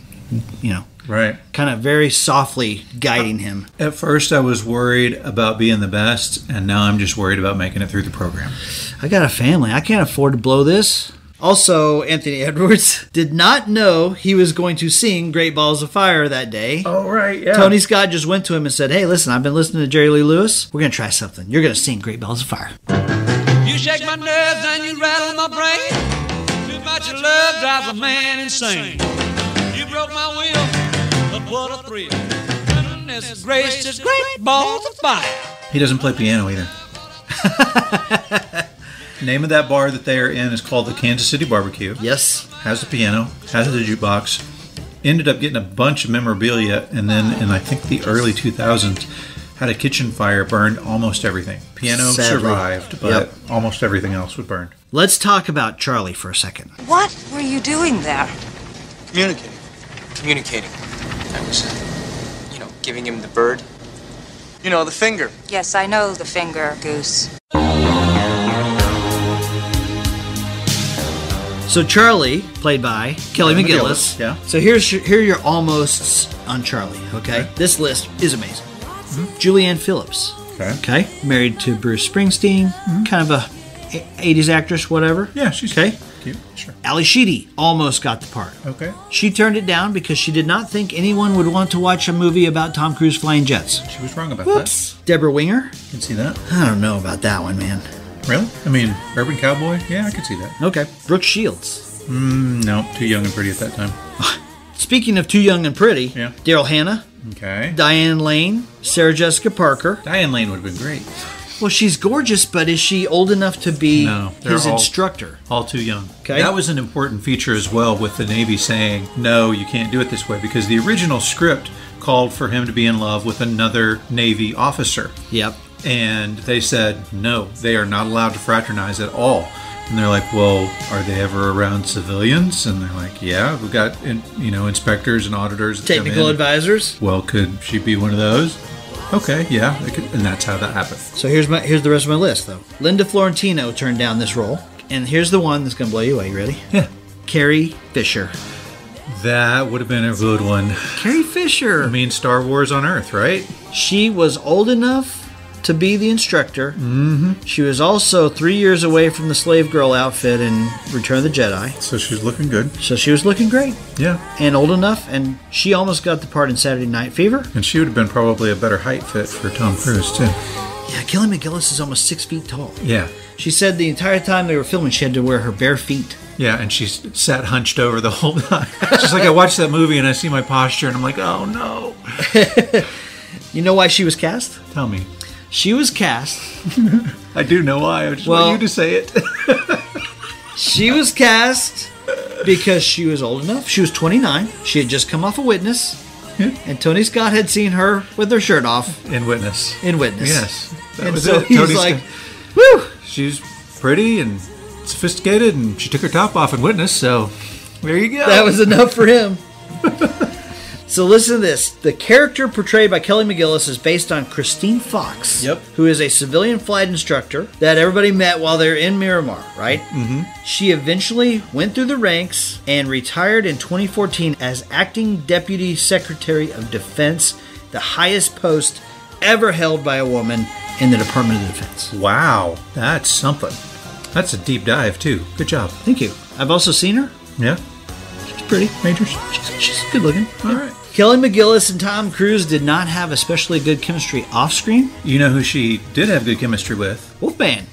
you know. Right. Kind of very softly guiding him. At first I was worried about being the best, and now I'm just worried about making it through the program. I got a family. I can't afford to blow this. Also, Anthony Edwards did not know he was going to sing Great Balls of Fire that day. Oh, right, yeah. Tony Scott just went to him and said, hey, listen, I've been listening to Jerry Lee Lewis. We're going to try something. You're going to sing Great Balls of Fire. You shake my nerves and you rattle my brain. Too much of love drives a man insane. You broke my will, but what a thrill. Goodness gracious, great balls of fire. He doesn't play piano either. Name of that bar that they are in is called the Kansas City Barbecue. Yes. Has a piano, has a jukebox. Ended up getting a bunch of memorabilia, and then in I think the early 2000s had a kitchen fire, burned almost everything. Piano Sadly. Survived, but almost everything else was burned. Let's talk about Charlie for a second. What were you doing there? Communicating. I was, giving him the bird. You know, the finger. Yes, I know the finger, Goose. So Charlie, played by Kelly McGillis. Yeah. So here are your almosts on Charlie, okay? This list is amazing. Mm-hmm. Julianne Phillips. Okay. Married to Bruce Springsteen. Mm-hmm. Kind of a 80s actress, whatever. Yeah, she's okay. Cute. Sure. Ali Sheedy almost got the part. Okay. She turned it down because she did not think anyone would want to watch a movie about Tom Cruise flying jets. She was wrong about Whoops. Deborah Winger. Can see that. I don't know about that one, man. Really? I mean, Urban Cowboy? Yeah, I can see that. Okay. Brooke Shields. No, too young and pretty at that time. Speaking of too young and pretty, yeah. Daryl Hannah. Okay. Diane Lane. Sarah Jessica Parker. Diane Lane would have been great. Well, she's gorgeous, but is she old enough to be No, they're his all- instructor? All too young. Okay. That was an important feature as well, with the Navy saying, no, you can't do it this way, because the original script called for him to be in love with another Navy officer. Yep. And they said, no, they are not allowed to fraternize at all. And they're like, well, are they ever around civilians? And they're like, yeah, we've got, inspectors and auditors. That come Technical in. advisors. Well, could she be one of those? Okay, yeah, they could, and that's how that happened. So here's the rest of my list, though. Linda Florentino turned down this role. And here's the one that's going to blow you away. You ready? Yeah. Carrie Fisher. That would have been a good one. Carrie Fisher. I mean, Star Wars on Earth, right? She was old enough to be the instructor. Mm-hmm. She was also 3 years away from the slave girl outfit in Return of the Jedi. So she's looking good. So she was looking great. Yeah. And old enough. And she almost got the part in Saturday Night Fever. And she would have been probably a better height fit for Tom Cruise, too. Yeah, Kelly McGillis is almost 6 feet tall. Yeah. She said the entire time they were filming, she had to wear her bare feet. Yeah, and she sat hunched over the whole time. It's just like I watch that movie and I see my posture and I'm like, oh no. You know why she was cast? Tell me. She was cast. I do know why. I just want you to say it. She was cast because she was old enough. She was 29. She had just come off a Witness. And Tony Scott had seen her with her shirt off. In Witness. In Witness. Yes. That and was so it. he's Tony like, Scott. whew. She's pretty and sophisticated and she took her top off in Witness, so there you go. That was enough for him. So listen to this. The character portrayed by Kelly McGillis is based on Christine Fox, who is a civilian flight instructor that everybody met while they're in Miramar, right? Mm-hmm. She eventually went through the ranks and retired in 2014 as Acting Deputy Secretary of Defense, the highest post ever held by a woman in the Department of Defense. Wow. That's something. That's a deep dive, too. Good job. Thank you. I've also seen her. Yeah. She's pretty. Majors. She's good looking. All right. Kelly McGillis and Tom Cruise did not have especially good chemistry off screen. You know who she did have good chemistry with? Wolfman.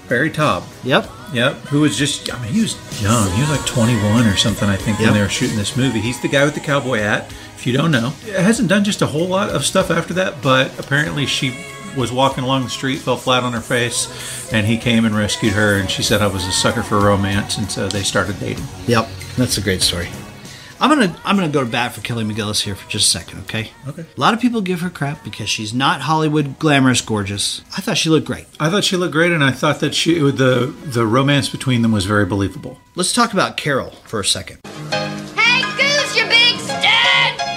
Barry Taub. Yep. Yep. Who was just, I mean, he was young. He was like 21 or something, I think, when they were shooting this movie. He's the guy with the cowboy hat, if you don't know. Hasn't done just a whole lot of stuff after that, but apparently she was walking along the street, fell flat on her face, and he came and rescued her, and she said I was a sucker for romance, and so they started dating. Yep. That's a great story. I'm gonna go to bat for Kelly McGillis here for just a second, okay? Okay. A lot of people give her crap because she's not Hollywood glamorous gorgeous. I thought she looked great. I thought she looked great, and I thought that the romance between them was very believable. Let's talk about Carol for a second. Hey, Goose, you big stud!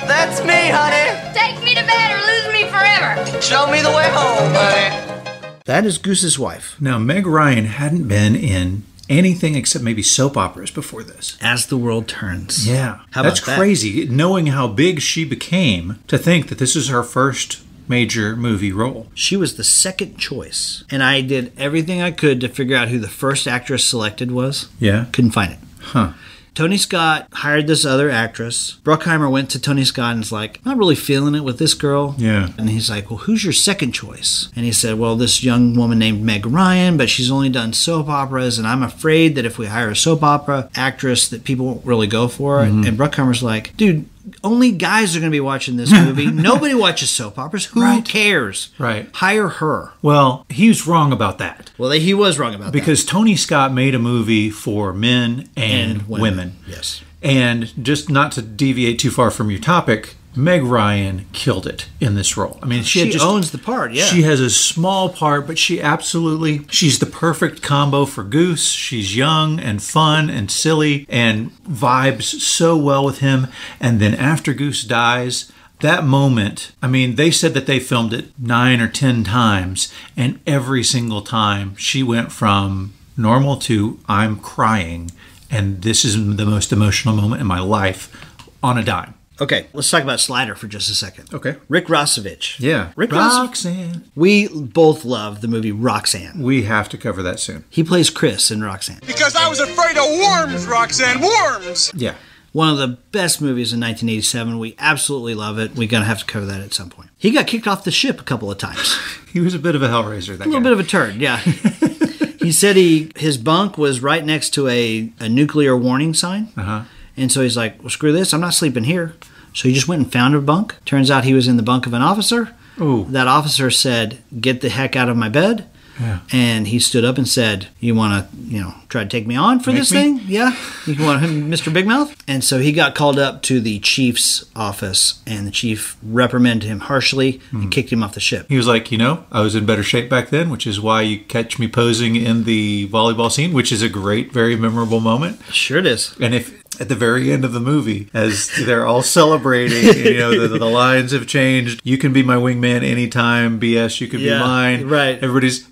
That's me, honey. Take me to bed or lose me forever. Show me the way home, honey. That is Goose's wife. Now, Meg Ryan hadn't been in anything except maybe soap operas before this. As the World Turns. Yeah. How That's about that? crazy, knowing how big she became, to think that this is her first major movie role. She was the second choice. And I did everything I could to figure out who the first actress selected was. Yeah? Couldn't find it. Huh. Tony Scott hired this other actress. Bruckheimer went to Tony Scott and was like, I'm not really feeling it with this girl. Yeah. And he's like, well, who's your second choice? And he said, well, this young woman named Meg Ryan, but she's only done soap operas, and I'm afraid that if we hire a soap opera actress that people won't really go for. Mm-hmm. And Bruckheimer's like, dude, only guys are going to be watching this movie. Nobody watches soap operas. Who cares? Right. Hire her. Well, he was wrong about that. Well, he was wrong about that. Because Tony Scott made a movie for men and women. Yes. And just not to deviate too far from your topic, Meg Ryan killed it in this role. I mean, she owns the part, yeah. She has a small part, but she's the perfect combo for Goose. She's young and fun and silly and vibes so well with him. And then after Goose dies, that moment, I mean, they said that they filmed it 9 or 10 times, and every single time she went from normal to I'm crying, and this is the most emotional moment in my life on a dime. Okay, let's talk about Slider for just a second. Okay. Rick Rossovich. Yeah. Rick Roxanne. We both love the movie Roxanne. We have to cover that soon. He plays Chris in Roxanne. Because I was afraid of worms, Roxanne, worms! Yeah. One of the best movies in 1987. We absolutely love it. We're going to have to cover that at some point. He got kicked off the ship a couple of times. He was a bit of a hellraiser, that A little bit of a turd, yeah. He said his bunk was right next to a nuclear warning sign. Uh-huh. And so he's like, well, screw this. I'm not sleeping here. So he just went and found a bunk. Turns out he was in the bunk of an officer. Ooh. That officer said, get the heck out of my bed. Yeah. And he stood up and said, "You want to, try to take me on for this thing? Yeah? You want him, Mr. Big Mouth?" And so he got called up to the chief's office, and the chief reprimanded him harshly and kicked him off the ship. He was like, I was in better shape back then, which is why you catch me posing in the volleyball scene, which is a great, very memorable moment. Sure it is. And if at the very end of the movie, as they're all celebrating, the lines have changed. You can be my wingman anytime. BS, you can be mine. Right.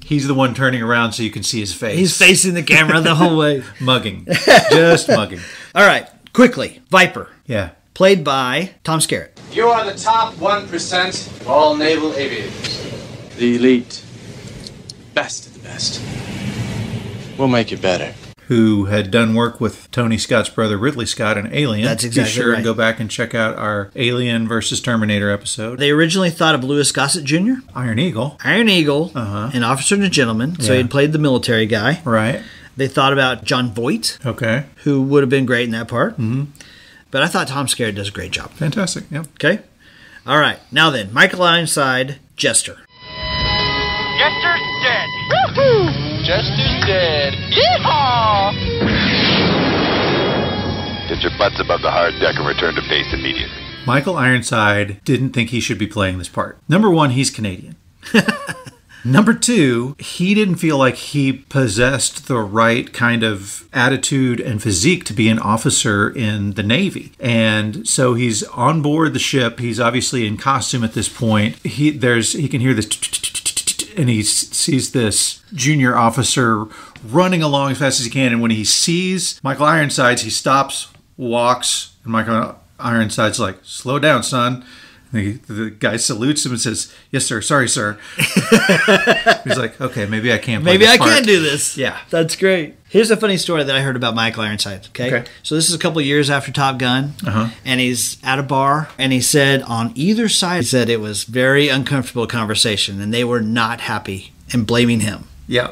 He's the one turning around so you can see his face. He's facing the camera the whole way. Mugging. Just mugging. All right. Quickly. Viper. Yeah. Played by Tom Skerritt. You are the top 1% of all naval aviators. The elite. Best of the best. We'll make you better. Who had done work with Tony Scott's brother Ridley Scott in Alien. That's exactly Be sure right. and go back and check out our Alien versus Terminator episode. They originally thought of Louis Gossett Jr., Iron Eagle. an officer and a gentleman. So Yeah. he'd played the military guy. Right. They thought about John Voight, Okay. who would have been great in that part. Mm-hmm. But I thought Tom Skerritt does a great job. Fantastic. Yeah. Okay? All right. Now then, Michael Ironside, Jester. Jester's dead. Woohoo! Jester's dead. Yeehaw! Get your butts above the hard deck and return to base immediately. Michael Ironside didn't think he should be playing this part. Number one, he's Canadian. Number two, he didn't feel like he possessed the right kind of attitude and physique to be an officer in the Navy. And so he's on board the ship. He's obviously in costume at this point. He can hear this, and he sees this junior officer running along as fast as he can. And when he sees Michael Ironsides, he stops, walks, and Michael Ironside's like, "Slow down, son." The guy salutes him and says, "Yes, sir. Sorry, sir." He's like, "Okay, maybe I can't play Maybe this I part." can do this. Yeah. That's great. Here's a funny story that I heard about Michael Ironside. Okay. So this is a couple of years after Top Gun. And he's at a bar, and he said on either side, he said it was very uncomfortable conversation, and they were not happy and blaming him. Yeah.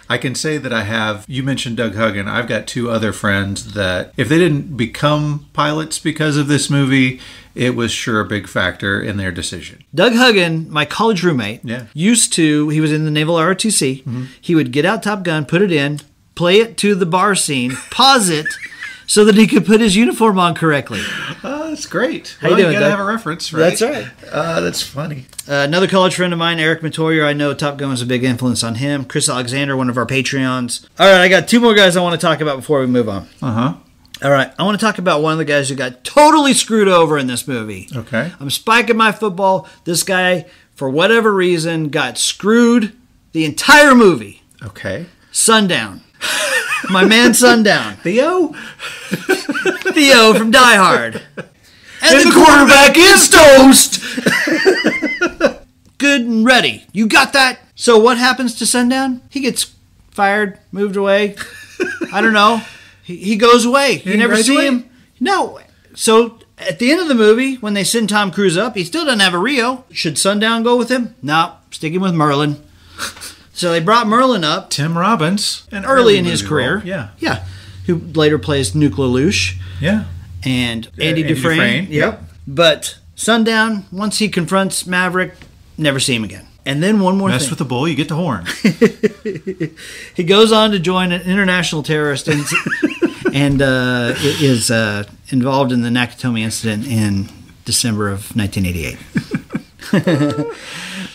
I can say that you mentioned Doug Huggin. I've got two other friends that if they didn't become pilots because of this movie, it was sure a big factor in their decision. Doug Huggin, my college roommate, he was in the Naval ROTC. He would get out Top Gun, put it in, play it to the bar scene, pause it, so that he could put his uniform on correctly. That's great. How you doing, you gotta Doug? have a reference, right? That's right. That's funny. Another college friend of mine, Eric Matoyer, I know Top Gun was a big influence on him. Chris Alexander, one of our Patreons. All right, I got two more guys I want to talk about before we move on. All right, I want to talk about one of the guys who got totally screwed over in this movie. Okay. I'm spiking my football. This guy, for whatever reason, got screwed the entire movie. Okay. Sundown. My man Sundown. Theo from Die Hard. And the quarterback is toast. Good and ready. You got that? So what happens to Sundown? He gets fired, moved away. I don't know. He goes away. You never see him. No. So at the end of the movie, when they send Tom Cruise up, he still doesn't have a Rio. Should Sundown go with him? No. Sticking with Merlin. So they brought Merlin up. Tim Robbins. And early in his career. Role. Yeah. Who later plays Nuke LaLoosh. Yeah. And Andy Dufresne. Yep. But Sundown, once he confronts Maverick, never see him again. And then one more thing. Mess with the bull, you get the horn. He goes on to join an international terrorist and is involved in the Nakatomi incident in December of 1988.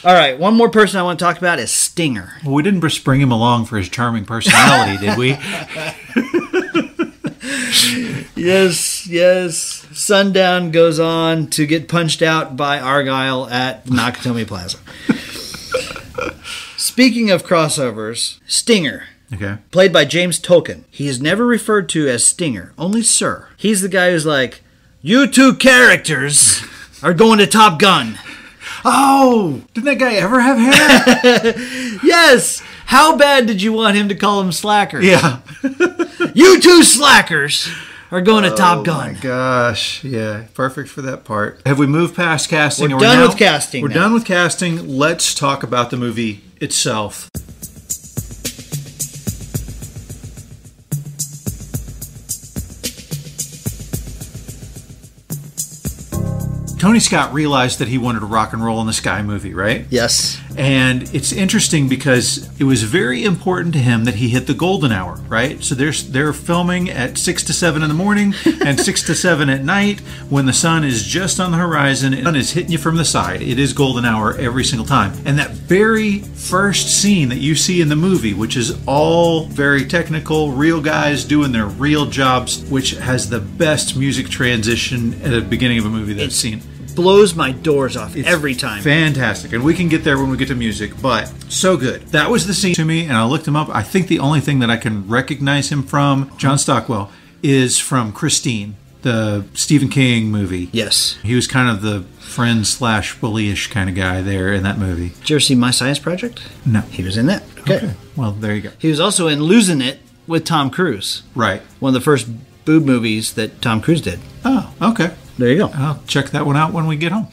All right, one more person I want to talk about is Stinger. Well, we didn't just bring him along for his charming personality, did we? Yes. Sundown goes on to get punched out by Argyle at Nakatomi Plaza. Speaking of crossovers, Stinger. Okay. Played by James Tolkien. He is never referred to as Stinger, only Sir. He's the guy who's like, "You two characters are going to Top Gun." Oh, didn't that guy ever have hair? Yes. How bad did you want him to call him slackers? Yeah. You two slackers are going to Top Gun. Oh my gosh. Yeah. Perfect for that part. Have we moved past casting? We're done with casting We're now. done with casting. Let's talk about the movie itself. Tony Scott realized that he wanted a rock and roll in the sky movie, right? Yes. And it's interesting because it was very important to him that he hit the golden hour, right? So they're filming at 6 to 7 in the morning and 6 to 7 at night when the sun is just on the horizon and the sun is hitting you from the side. It is golden hour every single time. And that very first scene that you see in the movie, which is all very technical, real guys doing their real jobs, which has the best music transition at the beginning of a movie that I've seen. Blows my doors off every time. Fantastic. And we can get there when we get to music, but so good. That was the scene to me, and I looked him up. I think the only thing that I can recognize him from, John Stockwell, is from Christine, the Stephen King movie. Yes. He was kind of the friend/bullyish kind of guy there in that movie. Did you ever see My Science Project? No. He was in that. Okay. Well, there you go. He was also in Losing It with Tom Cruise. Right. One of the first boob movies that Tom Cruise did. Oh, okay. There you go. I'll check that one out when we get home.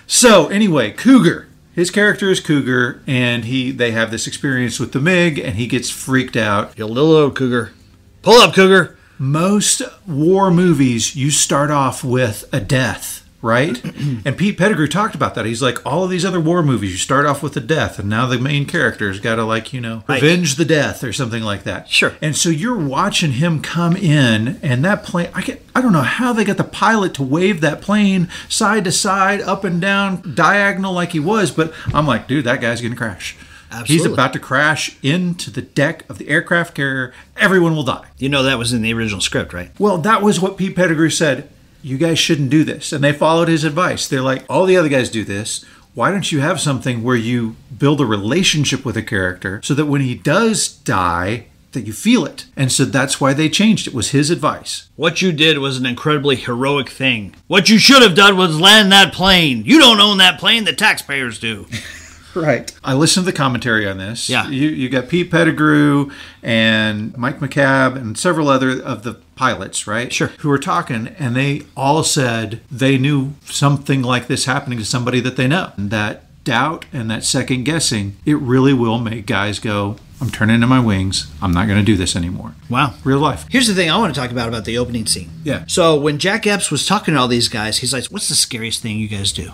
So, anyway, Cougar. His character is Cougar, and they have this experience with the MiG, and he gets freaked out. You little old Cougar. Pull up, Cougar. Most war movies, you start off with a death, right? And Pete Pettigrew talked about that. He's like, all of these other war movies, you start off with a death, and now the main character's got to, like, avenge the death or something like that. Sure. And so you're watching him come in, and that plane, I don't know how they got the pilot to wave that plane side to side, up and down, diagonal like he was, but I'm like, dude, that guy's going to crash. Absolutely. He's about to crash into the deck of the aircraft carrier. Everyone will die. You know that was in the original script, right? Well, that was what Pete Pettigrew said. You guys shouldn't do this. And they followed his advice. They're like, all the other guys do this. Why don't you have something where you build a relationship with a character so that when he does die, that you feel it? And so that's why they changed it, was his advice. What you did was an incredibly heroic thing. What you should have done was land that plane. You don't own that plane, the taxpayers do. Right. I listened to the commentary on this. Yeah. You got Pete Pettigrew and Mike McCabe and several other of the pilots, right? Sure. Who were talking, and they all said they knew something like this happening to somebody that they know. And that doubt and that second guessing, it really will make guys go, I'm turning in my wings. I'm not going to do this anymore. Wow. Real life. Here's the thing I want to talk about the opening scene. Yeah. So when Jack Epps was talking to all these guys, he's like, what's the scariest thing you guys do?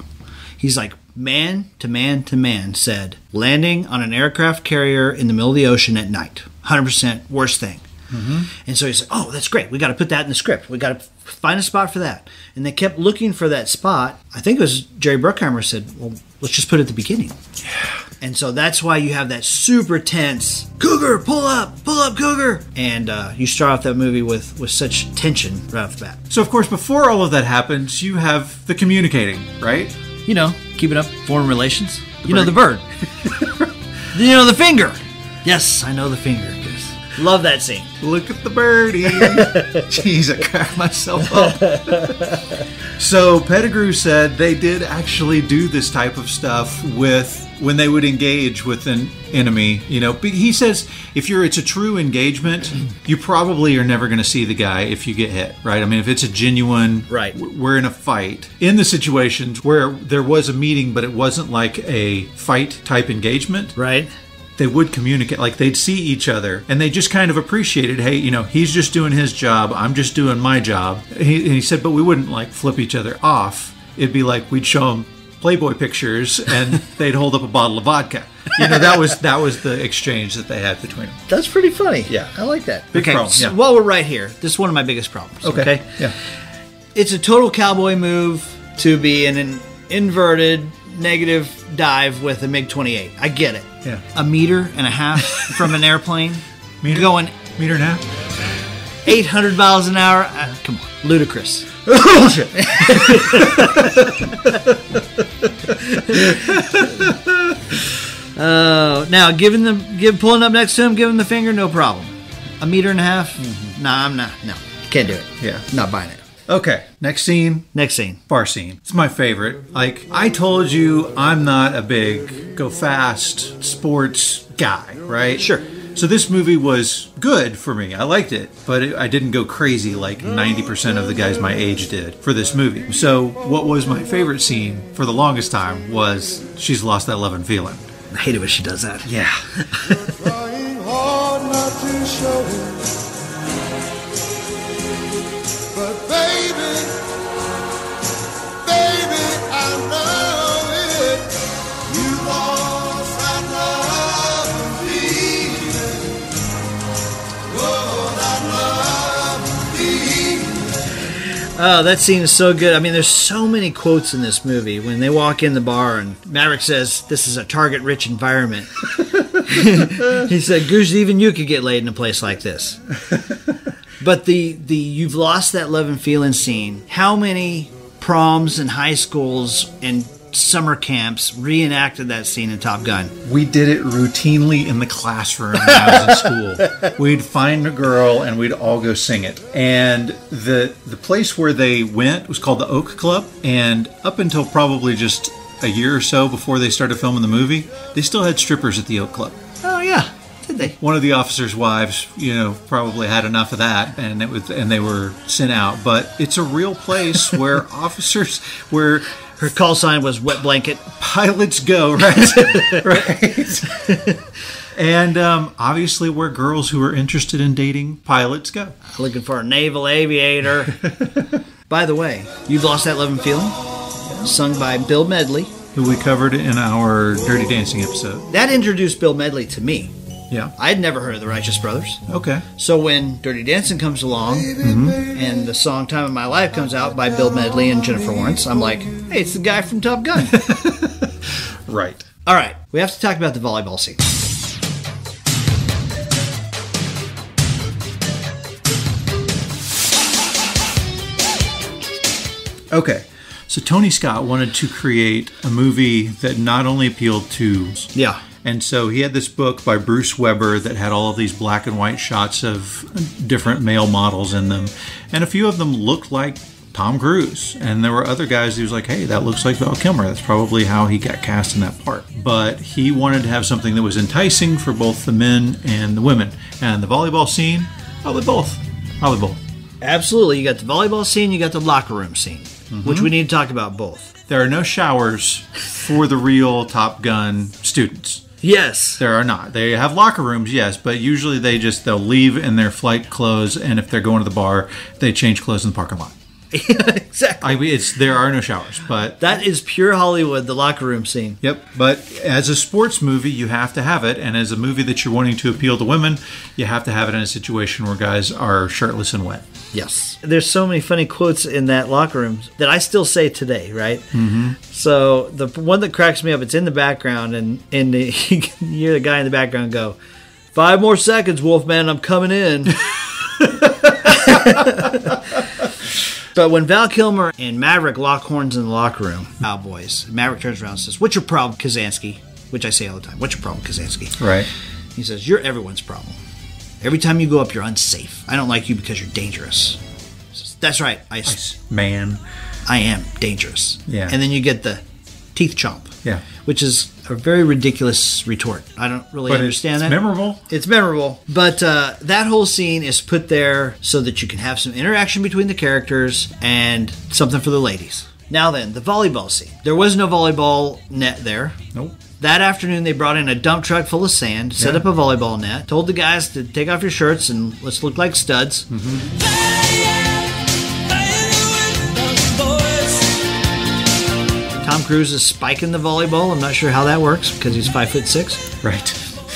He's like, man to man to man said, landing on an aircraft carrier in the middle of the ocean at night. 100% worst thing. Mm-hmm. And so he's like, oh, that's great. We got to put that in the script. We got to find a spot for that. And they kept looking for that spot. I think it was Jerry Bruckheimer said, well, let's just put it at the beginning. Yeah. And so that's why you have that super tense, Cougar, pull up, Cougar. And you start off that movie with such tension right off the bat. So, of course, before all of that happens, you have the communicating, right? You know, keeping up foreign relations. You know, the bird. You know, the finger. Yes, I know the finger. Love that scene. Look at the birdie. Jeez, I cracked myself up. So Pettigrew said they did actually do this type of stuff when they would engage with an enemy. You know, he says it's a true engagement, you probably are never going to see the guy if you get hit, right? I mean, if it's a genuine, right, we're in a fight. In the situations where there was a meeting, but it wasn't like a fight type engagement, right? They would communicate, like they'd see each other and they just kind of appreciated, hey, you know, he's just doing his job, I'm just doing my job. He said, but we wouldn't like flip each other off. It'd be like we'd show them Playboy pictures and they'd hold up a bottle of vodka. You know, that was the exchange that they had between them. That's pretty funny. Yeah. I like that. Big problem, so yeah. while we're right here, this is one of my biggest problems. Okay. Yeah. It's a total cowboy move to be in an inverted negative dive with a MiG-28. I get it. Yeah. 1.5 meters from an airplane. Going 1.5 meters. 800 miles an hour. Come on. Ludicrous. Now, pulling up next to him, give him the finger, no problem. 1.5 meters. Mm-hmm. Nah, I'm not. No. Can't do it. Yeah. Not buying it. Okay, next scene. Bar scene. It's my favorite. Like, I told you I'm not a big go fast sports guy, right? Sure. So this movie was good for me. I liked it, but I didn't go crazy like 90% of the guys my age did for this movie. So what was my favorite scene for the longest time was She's Lost That Lovin' Feeling. I hate it when she does that. Yeah. Trying hard not to show it. But baby, I know it. Oh, that scene is so good. I mean, there's so many quotes in this movie. When they walk in the bar and Maverick says, "This is a target-rich environment." He said, "Goose, even you could get laid in a place like this." But the "you've lost that love and feeling" scene, how many proms and high schools and summer camps reenacted that scene in Top Gun? We did it routinely in the classroom when I was in school. We'd find a girl and we'd all go sing it. And the place where they went was called the Oak Club. And up until probably just a year or so before they started filming the movie, they still had strippers at the Oak Club. Oh, yeah. Did they? One of the officers' wives, probably had enough of that, and they were sent out. But it's a real place where officers, where her call sign was "Wet Blanket." Pilots go, right? Right. And obviously, where girls who are interested in dating pilots go. Looking for a naval aviator. By the way, "You've Lost That Love and Feeling," sung by Bill Medley, who we covered in our Dirty Dancing episode. That introduced Bill Medley to me. Yeah. I'd never heard of the Righteous Brothers. Okay. So when Dirty Dancing comes along and the song Time of My Life comes out by Bill Medley and Jennifer Lawrence, I'm like, hey, it's the guy from Top Gun. Right. All right. We have to talk about the volleyball scene. Okay. So Tony Scott wanted to create a movie that not only appealed to... Yeah. And so he had this book by Bruce Weber that had all of these black and white shots of different male models in them. And a few of them looked like Tom Cruise. And there were other guys who was like, hey, that looks like Val Kilmer. That's probably how he got cast in that part. But he wanted to have something that was enticing for both the men and the women. And the volleyball scene, probably both. Absolutely. You got the volleyball scene, you got the locker room scene, which we need to talk about both. There are no showers for the real Top Gun students. Yes. There are not. They have locker rooms, yes, but usually they'll leave in their flight clothes, and if they're going to the bar, they change clothes in the parking lot. Exactly. There are no showers, but... That is pure Hollywood, the locker room scene. Yep, but as a sports movie, you have to have it, and as a movie that you're wanting to appeal to women, you have to have it in a situation where guys are shirtless and wet. Yes. There's so many funny quotes in that locker room that I still say today, right? Mm-hmm. So the one that cracks me up, it's in the background, and you hear the guy in the background go, 5 more seconds, Wolfman, I'm coming in. But when Val Kilmer and Maverick lock horns in the locker room, Cowboys, Maverick turns around and says, "What's your problem, Kazansky?" Which I say all the time. "What's your problem, Kazansky?" Right. He says, "You're everyone's problem. Every time you go up, you're unsafe. I don't like you because you're dangerous." Says, "That's right, Ice Man. I am dangerous." Yeah. And then you get the teeth chomp. Yeah. Which is a very ridiculous retort. I don't really understand that. It's memorable. It's memorable. But that whole scene is put there so that you can have some interaction between the characters and something for the ladies. Now then, the volleyball scene. There was no volleyball net there. Nope. That afternoon, they brought in a dump truck full of sand, set up a volleyball net, told the guys to take off your shirts and let's look like studs. Tom Cruise is spiking the volleyball. I'm not sure how that works because he's 5'6". Right.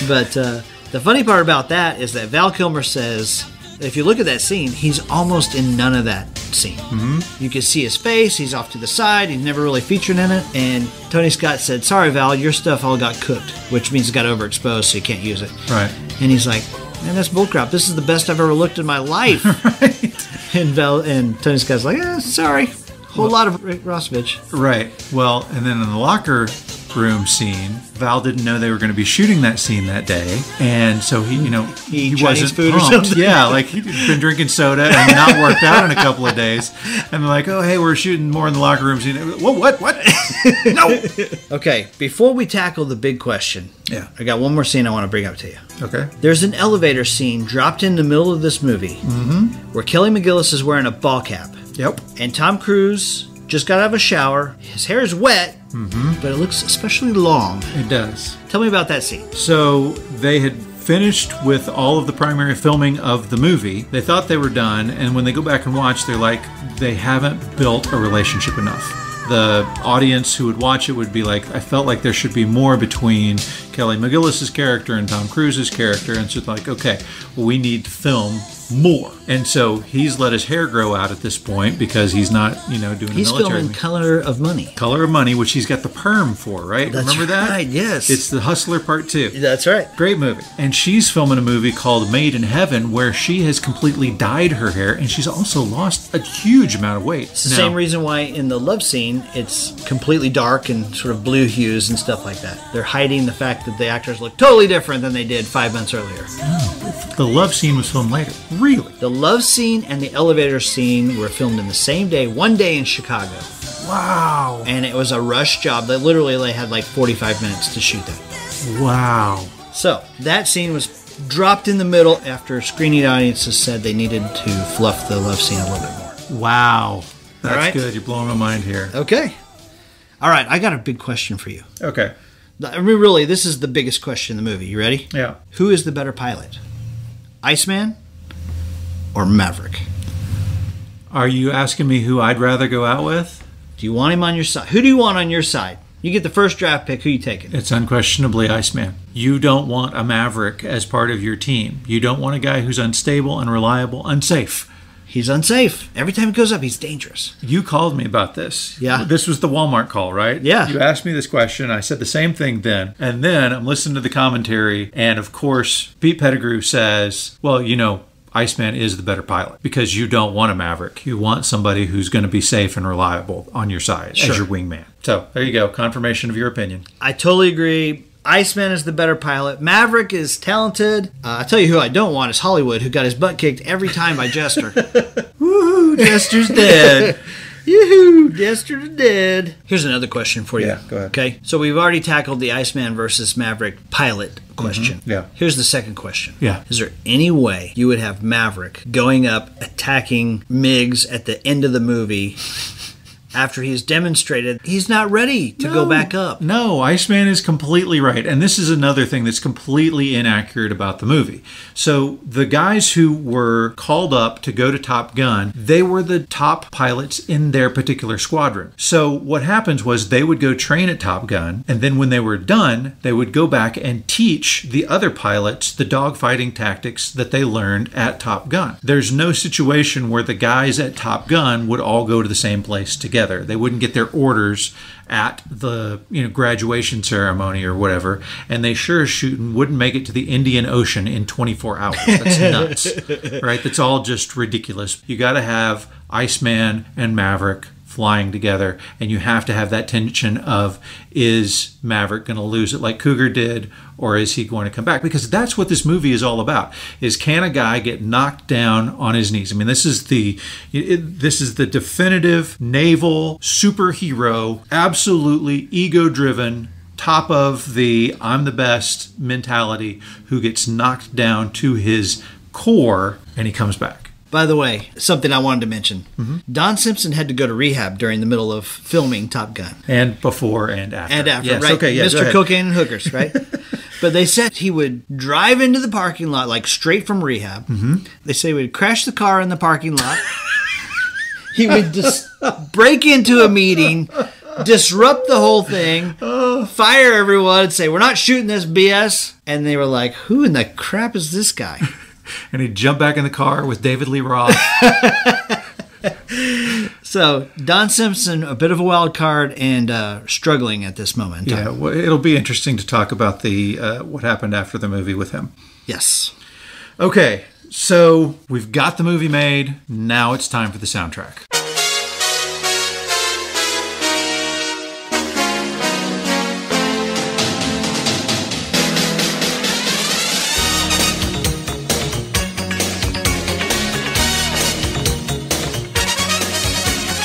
But the funny part about that is that Val Kilmer says, if you look at that scene, he's almost in none of that scene. Mm-hmm. You can see his face. He's off to the side. He's never really featured in it. And Tony Scott said, "Sorry, Val, your stuff all got cooked," which means it got overexposed, so you can't use it. Right. And he's like, "Man, that's bullcrap. This is the best I've ever looked in my life." Right. And Tony Scott's like, sorry. Whole lot of Rick Rossovich. Right. Well, and then in the locker room scene, Val didn't know they were going to be shooting that scene that day, and so he wasn't food pumped. or something. Yeah, like he'd been drinking soda and not worked out in a couple of days, and they're like, "Oh, hey, we're shooting more in the locker room scene." Whoa, what? No. Okay, before we tackle the big question, I got one more scene I want to bring up to you. Okay. There's an elevator scene dropped in the middle of this movie where Kelly McGillis is wearing a ball cap. Yep. And Tom Cruise just got out of a shower. His hair is wet, but it looks especially long. It does. Tell me about that scene. So they had finished with all of the primary filming of the movie. They thought they were done, and when they go back and watch, they're like, they haven't built a relationship enough. The audience who would watch it would be like, I felt like there should be more between Kelly McGillis' character and Tom Cruise's character, and so it's like, okay, well, we need to film more. And so he's let his hair grow out at this point because he's not, doing the military. He's filming Color of Money. Color of Money, which he's got the perm for, right? That's Remember that? right, yes. It's The Hustler Part 2. That's right. Great movie. And she's filming a movie called Made in Heaven where she has completely dyed her hair and she's also lost a huge amount of weight. It's the same reason why in the love scene it's completely dark and sort of blue hues and stuff like that. They're hiding the fact that the actors look totally different than they did 5 months earlier. Oh, the love scene was filmed later. Really? The love scene and the elevator scene were filmed in the same day, one day in Chicago. Wow. And it was a rush job. They had like 45 minutes to shoot that. Wow. So that scene was dropped in the middle after screening audiences said they needed to fluff the love scene a little bit more. Wow. That's right. Good. You're blowing my mind here. Okay. All right. I got a big question for you. Okay. I mean, really, this is the biggest question in the movie. You ready? Yeah. Who is the better pilot? Iceman or Maverick? Are you asking me who I'd rather go out with? Do you want him on your side? Who do you want on your side? You get the first draft pick. Who you taking? It's unquestionably Iceman. You don't want a Maverick as part of your team. You don't want a guy who's unstable, unreliable, unsafe. He's unsafe. Every time he goes up, he's dangerous. You called me about this. Yeah. This was the Walmart call, right? Yeah. You asked me this question. I said the same thing then. And then I'm listening to the commentary. And of course, Pete Pettigrew says, well, Iceman is the better pilot because you don't want a Maverick. You want somebody who's going to be safe and reliable on your side as your wingman. So there you go. Confirmation of your opinion. I totally agree. Iceman is the better pilot. Maverick is talented. I'll tell you who I don't want is Hollywood, who got his butt kicked every time by Jester. Woohoo, Jester's dead. Yoo-hoo, Jester's dead. Here's another question for you. Yeah, go ahead. Okay, so we've already tackled the Iceman versus Maverick pilot question. Mm-hmm. Yeah. Here's the second question. Yeah. Is there any way you would have Maverick going up, attacking Miggs at the end of the movie after he's demonstrated he's not ready to go back up? No, Iceman is completely right. And this is another thing that's completely inaccurate about the movie. So the guys who were called up to go to Top Gun, they were the top pilots in their particular squadron. So what happens was they would go train at Top Gun, and then when they were done, they would go back and teach the other pilots the dogfighting tactics that they learned at Top Gun. There's no situation where the guys at Top Gun would all go to the same place together. They wouldn't get their orders at the graduation ceremony or whatever, and they sure as shooting wouldn't make it to the Indian Ocean in 24 hours. That's nuts, right? That's all just ridiculous. You got to have Iceman and Maverick flying together, and you have to have that tension of, is Maverick going to lose it like Cougar did, or is he going to come back? Because that's what this movie is all about, is can a guy get knocked down on his knees? I mean, this is the definitive naval superhero, absolutely ego-driven, top of the I'm the best mentality, who gets knocked down to his core, and he comes back. By the way, something I wanted to mention. Mm-hmm. Don Simpson had to go to rehab during the middle of filming Top Gun. And before and after. And after, yes, right. Okay, yeah, Mr. Cocaine and Hookers, right? But they said he would drive into the parking lot, like straight from rehab. Mm-hmm. They say he would crash the car in the parking lot. He would just break into a meeting, disrupt the whole thing, fire everyone, and say, we're not shooting this BS. And they were like, who in the crap is this guy? And he'd jump back in the car with David Lee Roth. So, Don Simpson, a bit of a wild card and struggling at this moment. Yeah, well, it'll be interesting to talk about the what happened after the movie with him. Yes. Okay, so we've got the movie made. Now it's time for the soundtrack.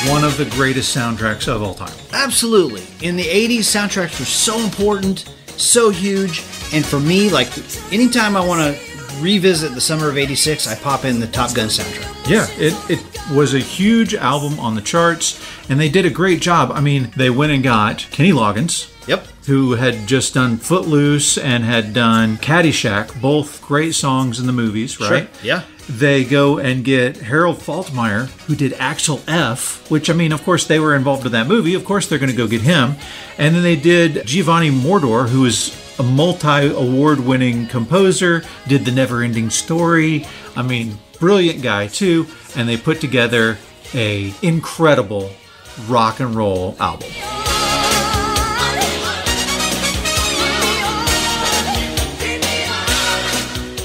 One of the greatest soundtracks of all time. Absolutely. In the 80s, soundtracks were so important, so huge, and for me, like, anytime I want to revisit the summer of 86, I pop in the Top Gun soundtrack. Yeah, it was a huge album on the charts, and they did a great job. I mean, they went and got Kenny Loggins. Yep. Who had just done Footloose and had done Caddyshack, both great songs in the movies, right? Sure. Yeah. They go and get Harold Faltermeyer, who did Axel F, which, I mean, of course, they were involved in that movie. Of course, they're going to go get him. And then they did Giovanni Moroder, who is a multi-award-winning composer, did The Never-Ending Story. I mean, brilliant guy too. And they put together a incredible rock and roll album.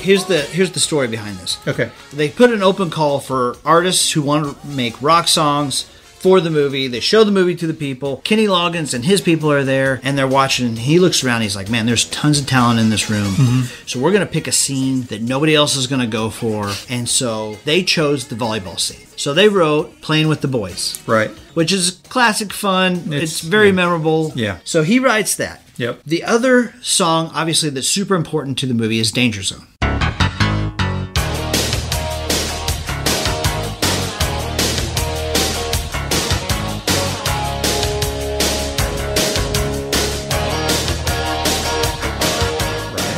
Here's the story behind this. Okay. They put an open call for artists who want to make rock songs for the movie. They show the movie to the people. Kenny Loggins and his people are there, and they're watching. And he looks around. He's like, man, there's tons of talent in this room. So we're going to pick a scene that nobody else is going to go for. And so they chose the volleyball scene. So they wrote Playing with the Boys. Right. Which is classic fun. It's very memorable. Yeah. So he writes that. Yep. The other song, obviously, that's super important to the movie is Danger Zone.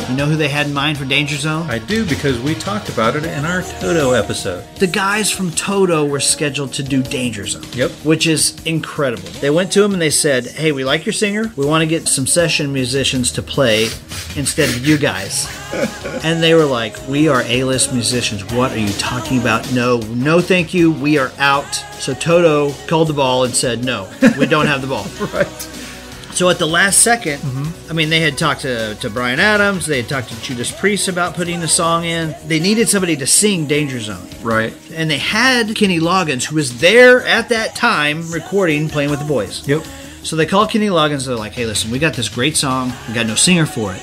You know who they had in mind for Danger Zone? I do, because we talked about it in our Toto episode. The guys from Toto were scheduled to do Danger Zone. Yep. Which is incredible. They went to him and they said, hey, we like your singer. We want to get some session musicians to play instead of you guys. And they were like, we are A-list musicians. What are you talking about? No, thank you. We are out. So Toto called the ball and said, no, we don't have the ball. Right. So at the last second, I mean, they had talked to Bryan Adams. They had talked to Judas Priest about putting the song in. They needed somebody to sing Danger Zone. Right. And they had Kenny Loggins, who was there at that time recording Playing with the Boys. Yep. So they called Kenny Loggins. They're like, hey, listen, we got this great song. We got no singer for it.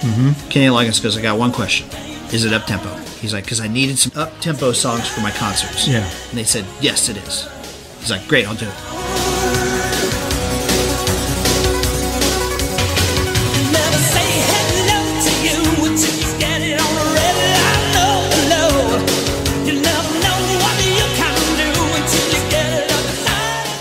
Kenny Loggins goes, I got one question. Is it up-tempo? He's like, because I needed some up-tempo songs for my concerts. Yeah. And they said, yes, it is. He's like, great, I'll do it.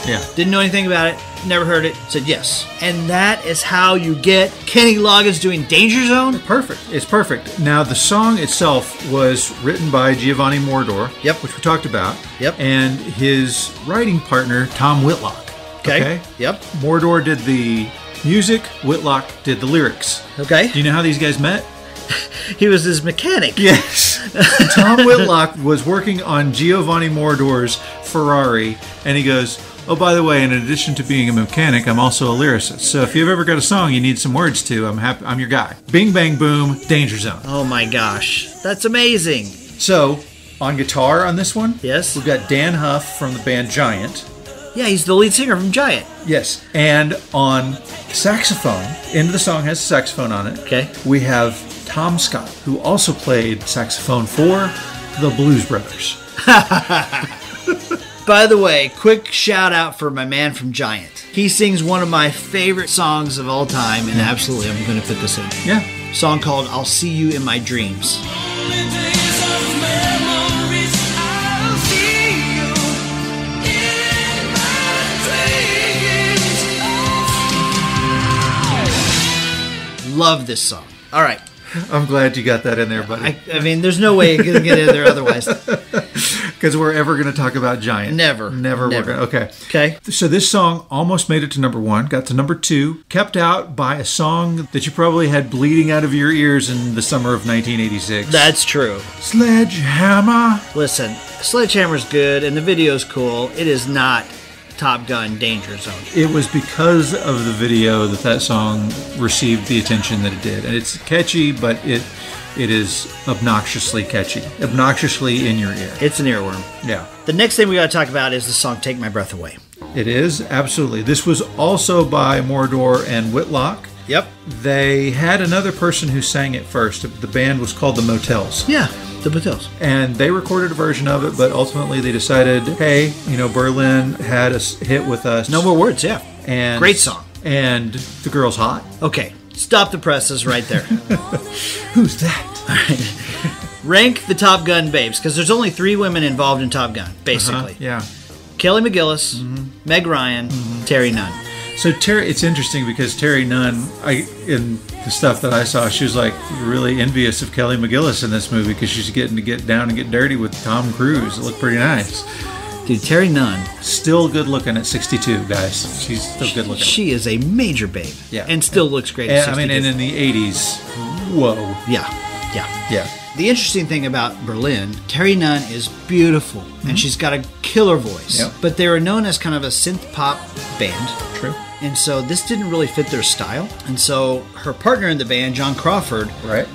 Yeah. Didn't know anything about it, never heard it, said yes. And that is how you get Kenny Loggins doing Danger Zone? Perfect. It's perfect. Now, the song itself was written by Giovanni Moroder, which we talked about, and his writing partner, Tom Whitlock. Okay. Yep. Moroder did the music, Whitlock did the lyrics. Okay. Do you know how these guys met? He was his mechanic. Yes. Tom Whitlock was working on Giovanni Moroder's Ferrari, and he goes, oh, by the way, in addition to being a mechanic, I'm also a lyricist. So if you've ever got a song you need some words to, I'm your guy. Bing, bang, boom, Danger Zone. Oh my gosh. That's amazing. So, on guitar on this one, yes, we've got Dan Huff from the band Giant. Yeah, he's the lead singer from Giant. Yes. And on saxophone, end of the song has saxophone on it. Okay. We have Tom Scott, who also played saxophone for the Blues Brothers. By the way, quick shout out for my man from Giant. He sings one of my favorite songs of all time, and absolutely, I'm going to put this in. Yeah. A song called I'll See You in My Dreams. Love this song. All right. I'm glad you got that in there, buddy. I mean, there's no way you can get in there otherwise. Because we're ever going to talk about Giant. Never. Okay. Okay. So this song almost made it to number 1, got to number 2, kept out by a song that you probably had bleeding out of your ears in the summer of 1986. That's true. Sledgehammer. Listen, Sledgehammer's good and the video's cool. It is not Top Gun Danger Zone. It was because of the video that song received the attention that it did. And it's catchy, but it is obnoxiously catchy. Obnoxiously in your ear. It's an earworm. Yeah. The next thing we got to talk about is the song Take My Breath Away. It is, absolutely. This was also by Moroder and Whitlock. Yep. They had another person who sang it first. The band was called the Motels. Yeah, the Motels. And they recorded a version of it, but ultimately they decided, hey, Berlin had a hit with us. No More Words, yeah. And great song. And the girl's hot. Okay, stop the presses right there. Who's that? All right. Rank the Top Gun babes, because there's only 3 women involved in Top Gun, basically. Yeah. Kelly McGillis, Meg Ryan, Terry Nunn. So it's interesting because Terry Nunn, in the stuff that I saw, she was like really envious of Kelly McGillis in this movie because she's getting to get down and get dirty with Tom Cruise. It looked pretty nice. Dude, Terry Nunn. Still good looking at 62, guys. She's still good looking. She is a major babe. Yeah. And still looks great at 62. And in the 80s, whoa. Yeah. The interesting thing about Berlin, Terry Nunn is beautiful, and she's got a killer voice. Yep. But they were known as kind of a synth pop band. True. And so this didn't really fit their style. And so her partner in the band, John Crawford,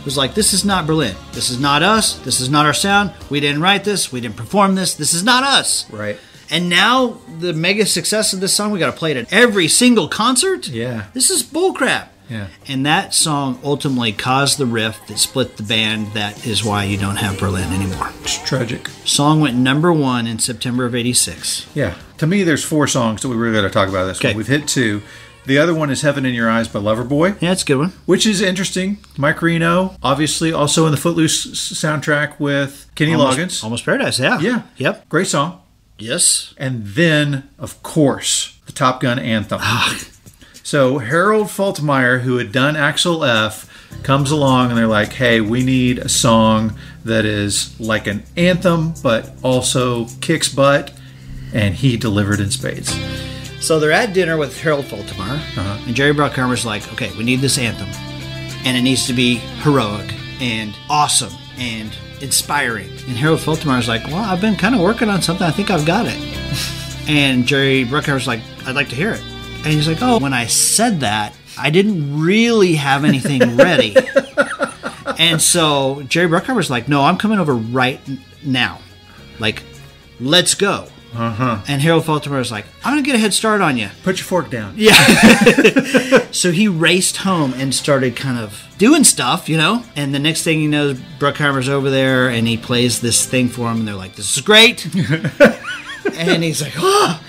was like, this is not Berlin. This is not us. This is not our sound. We didn't write this. We didn't perform this. This is not us. Right. And now the mega success of this song, we got to play it at every single concert? Yeah. This is bullcrap. Yeah. And that song ultimately caused the rift that split the band. That is why you don't have Berlin anymore. It's tragic. Song went number 1 in September of 86. Yeah. To me, there's 4 songs that we really got to talk about this one. We've hit 2. The other one is Heaven in Your Eyes by Loverboy. Yeah, it's a good one. Which is interesting. Mike Reno, obviously also in the Footloose soundtrack with Kenny Loggins. Almost Paradise, yeah. Yeah. Yep. Great song. Yes. And then, of course, the Top Gun anthem. So Harold Faltermeyer, who had done Axel F, comes along and they're like, hey, we need a song that is like an anthem, but also kicks butt. And he delivered in spades. So they're at dinner with Harold Faltermeyer, and Jerry Bruckheimer's like, okay, we need this anthem. And it needs to be heroic and awesome and inspiring. And Harold Faltermeyer's like, well, I've been kind of working on something. I think I've got it. And Jerry Bruckheimer's like, I'd like to hear it. And he's like, oh, when I said that, I didn't really have anything ready. And so Jerry Bruckheimer's like, no, I'm coming over right now. Like, let's go. And Harold Faltermeyer's like, I'm going to get a head start on you. Put your fork down. Yeah. So he raced home and started kind of doing stuff, you know? And the next thing he knows, Bruckheimer's over there and he plays this thing for him and they're like, this is great. And he's like, oh.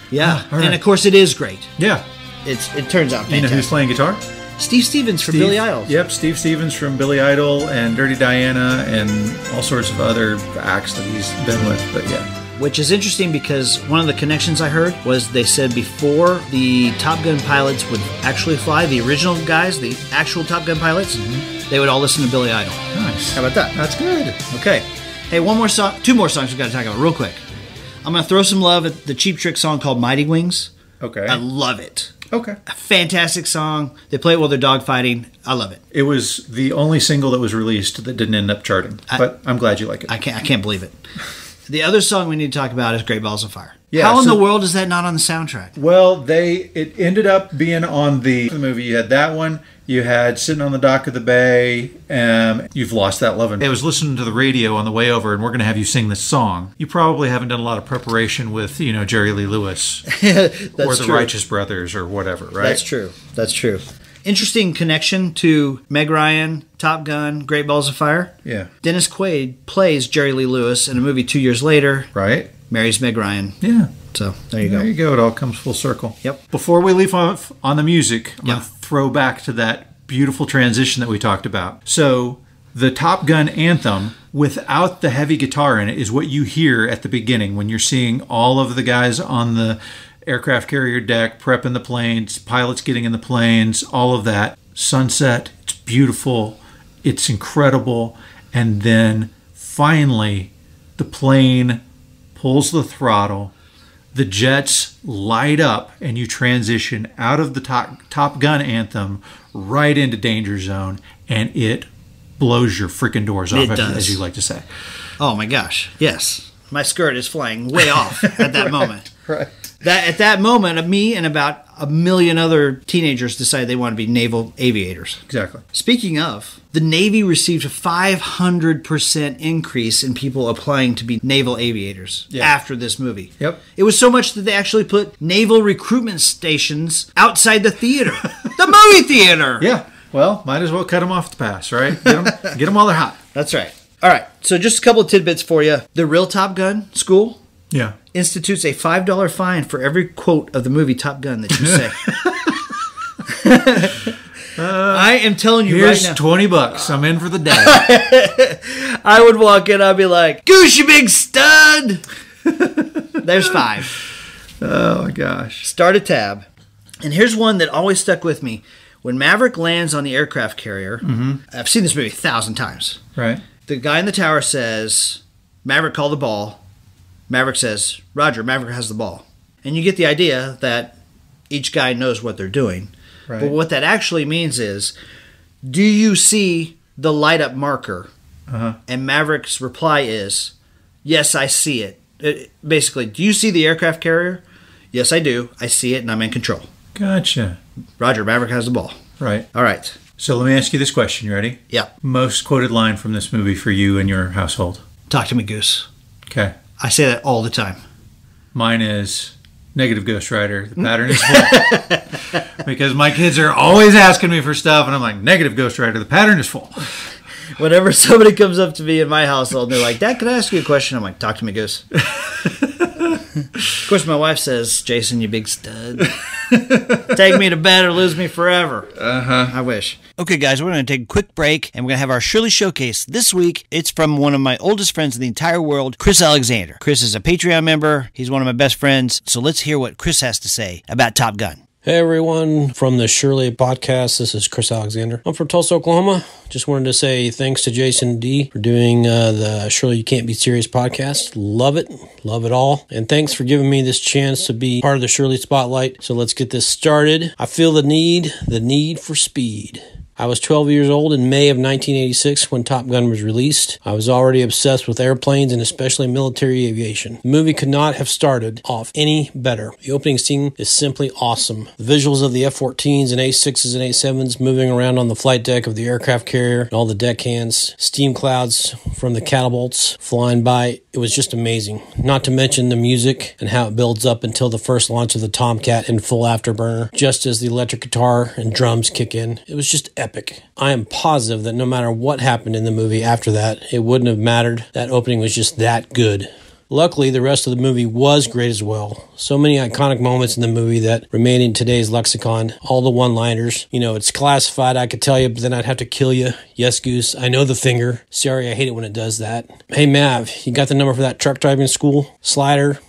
Yeah. Right. And of course it is great. Yeah. It turns out fantastic. You know who's playing guitar? Steve Stevens from Billy Idol. Yep, Steve Stevens from Billy Idol and Dirty Diana and all sorts of other acts that he's been with. But yeah. Which is interesting because one of the connections I heard was they said before the Top Gun pilots would actually fly, the original guys, the actual Top Gun pilots, they would all listen to Billy Idol. Nice. How about that? That's good. Okay. Hey, one more song, 2 more songs we've got to talk about real quick. I'm going to throw some love at the Cheap Trick song called Mighty Wings. Okay. I love it. Okay. A fantastic song. They play it while they're dogfighting. I love it. It was the only single that was released that didn't end up charting. But I'm glad you like it. I can't believe it. The other song we need to talk about is Great Balls of Fire. Yeah, How in the world is that not on the soundtrack? Well, it ended up being on the movie. You had that one. You had Sitting on the Dock of the Bay. You've Lost That Lovin'. I was listening to the radio on the way over, and we're going to have you sing this song. You probably haven't done a lot of preparation with, Jerry Lee Lewis or the Righteous Brothers or whatever, right? That's true. Interesting connection to Meg Ryan, Top Gun, Great Balls of Fire. Yeah. Dennis Quaid plays Jerry Lee Lewis in a movie 2 years later. Right. Marries Meg Ryan. Yeah. So there you go. There you go. It all comes full circle. Yep. Before we leave off on the music, I'm going to throw back to that beautiful transition that we talked about. So the Top Gun anthem, without the heavy guitar in it, is what you hear at the beginning when you're seeing all of the guys on the aircraft carrier deck, prepping the planes, pilots getting in the planes, all of that. Sunset, it's beautiful, it's incredible. And then finally, the plane pulls the throttle, the jets light up, and you transition out of the Top Gun anthem right into Danger Zone, and it blows your freaking doors off, as you like to say. Oh my gosh, yes. My skirt is flying way off at that moment. Right. At that moment, me and about a million other teenagers decided they want to be naval aviators. Exactly. Speaking of, the Navy received a 500% increase in people applying to be naval aviators after this movie. Yep. It was so much that they actually put naval recruitment stations outside the theater. The movie theater! Yeah. Well, might as well cut them off the pass, right? Get them while they're hot. That's right. All right. So just a couple of tidbits for you. The real Top Gun school institutes a $5 fine for every quote of the movie Top Gun that you say. I am telling you right now. Here's $20. I'm in for the day. I would walk in, I'd be like, Goose, you big stud! There's 5. Oh, my gosh. Start a tab. And here's one that always stuck with me. When Maverick lands on the aircraft carrier, I've seen this movie 1,000 times. Right. The guy in the tower says, Maverick, call the ball. Maverick says, Roger, Maverick has the ball. And you get the idea that each guy knows what they're doing. Right. But what that actually means is, do you see the light up marker? And Maverick's reply is, yes, I see it. Basically, do you see the aircraft carrier? Yes, I do. I see it, and I'm in control. Gotcha. Roger, Maverick has the ball. Right. All right. So let me ask you this question. You ready? Yeah. Most quoted line from this movie for you and your household? Talk to me, Goose. Okay. I say that all the time. Mine is negative Ghost Rider. The pattern is full. Because my kids are always asking me for stuff, and I'm like, negative Ghost Rider. The pattern is full. Whenever somebody comes up to me in my household, they're like, Dad, can I ask you a question? I'm like, talk to me, Goose. Of course, my wife says, Jason, you big stud. Take me to bed or lose me forever. I wish. Okay, guys, we're going to take a quick break, and we're going to have our Shirley Showcase. This week, it's from one of my oldest friends in the entire world, Chris Alexander. Chris is a Patreon member. He's one of my best friends. So let's hear what Chris has to say about Top Gun. Hey everyone, from the Shirley Podcast, this is Chris Alexander. I'm from Tulsa, Oklahoma. Just wanted to say thanks to Jason D for doing the Shirley You Can't Be Serious podcast. Love it all. And thanks for giving me this chance to be part of the Shirley Spotlight. So let's get this started. I feel the need for speed. I was 12 years old in May of 1986 when Top Gun was released. I was already obsessed with airplanes and especially military aviation. The movie could not have started off any better. The opening scene is simply awesome. The visuals of the F-14s and A-6s and A-7s moving around on the flight deck of the aircraft carrier and all the deckhands, steam clouds from the catapults flying by, it was just amazing. Not to mention the music and how it builds up until the first launch of the Tomcat in full afterburner, just as the electric guitar and drums kick in. It was just epic. I am positive that no matter what happened in the movie after that, it wouldn't have mattered. That opening was just that good. Luckily, the rest of the movie was great as well. So many iconic moments in the movie that remain in today's lexicon. All the one-liners. You know, it's classified, I could tell you, but then I'd have to kill you. Yes, Goose, I know the finger. Sorry, I hate it when it does that. Hey, Mav, you got the number for that truck driving school? Slider?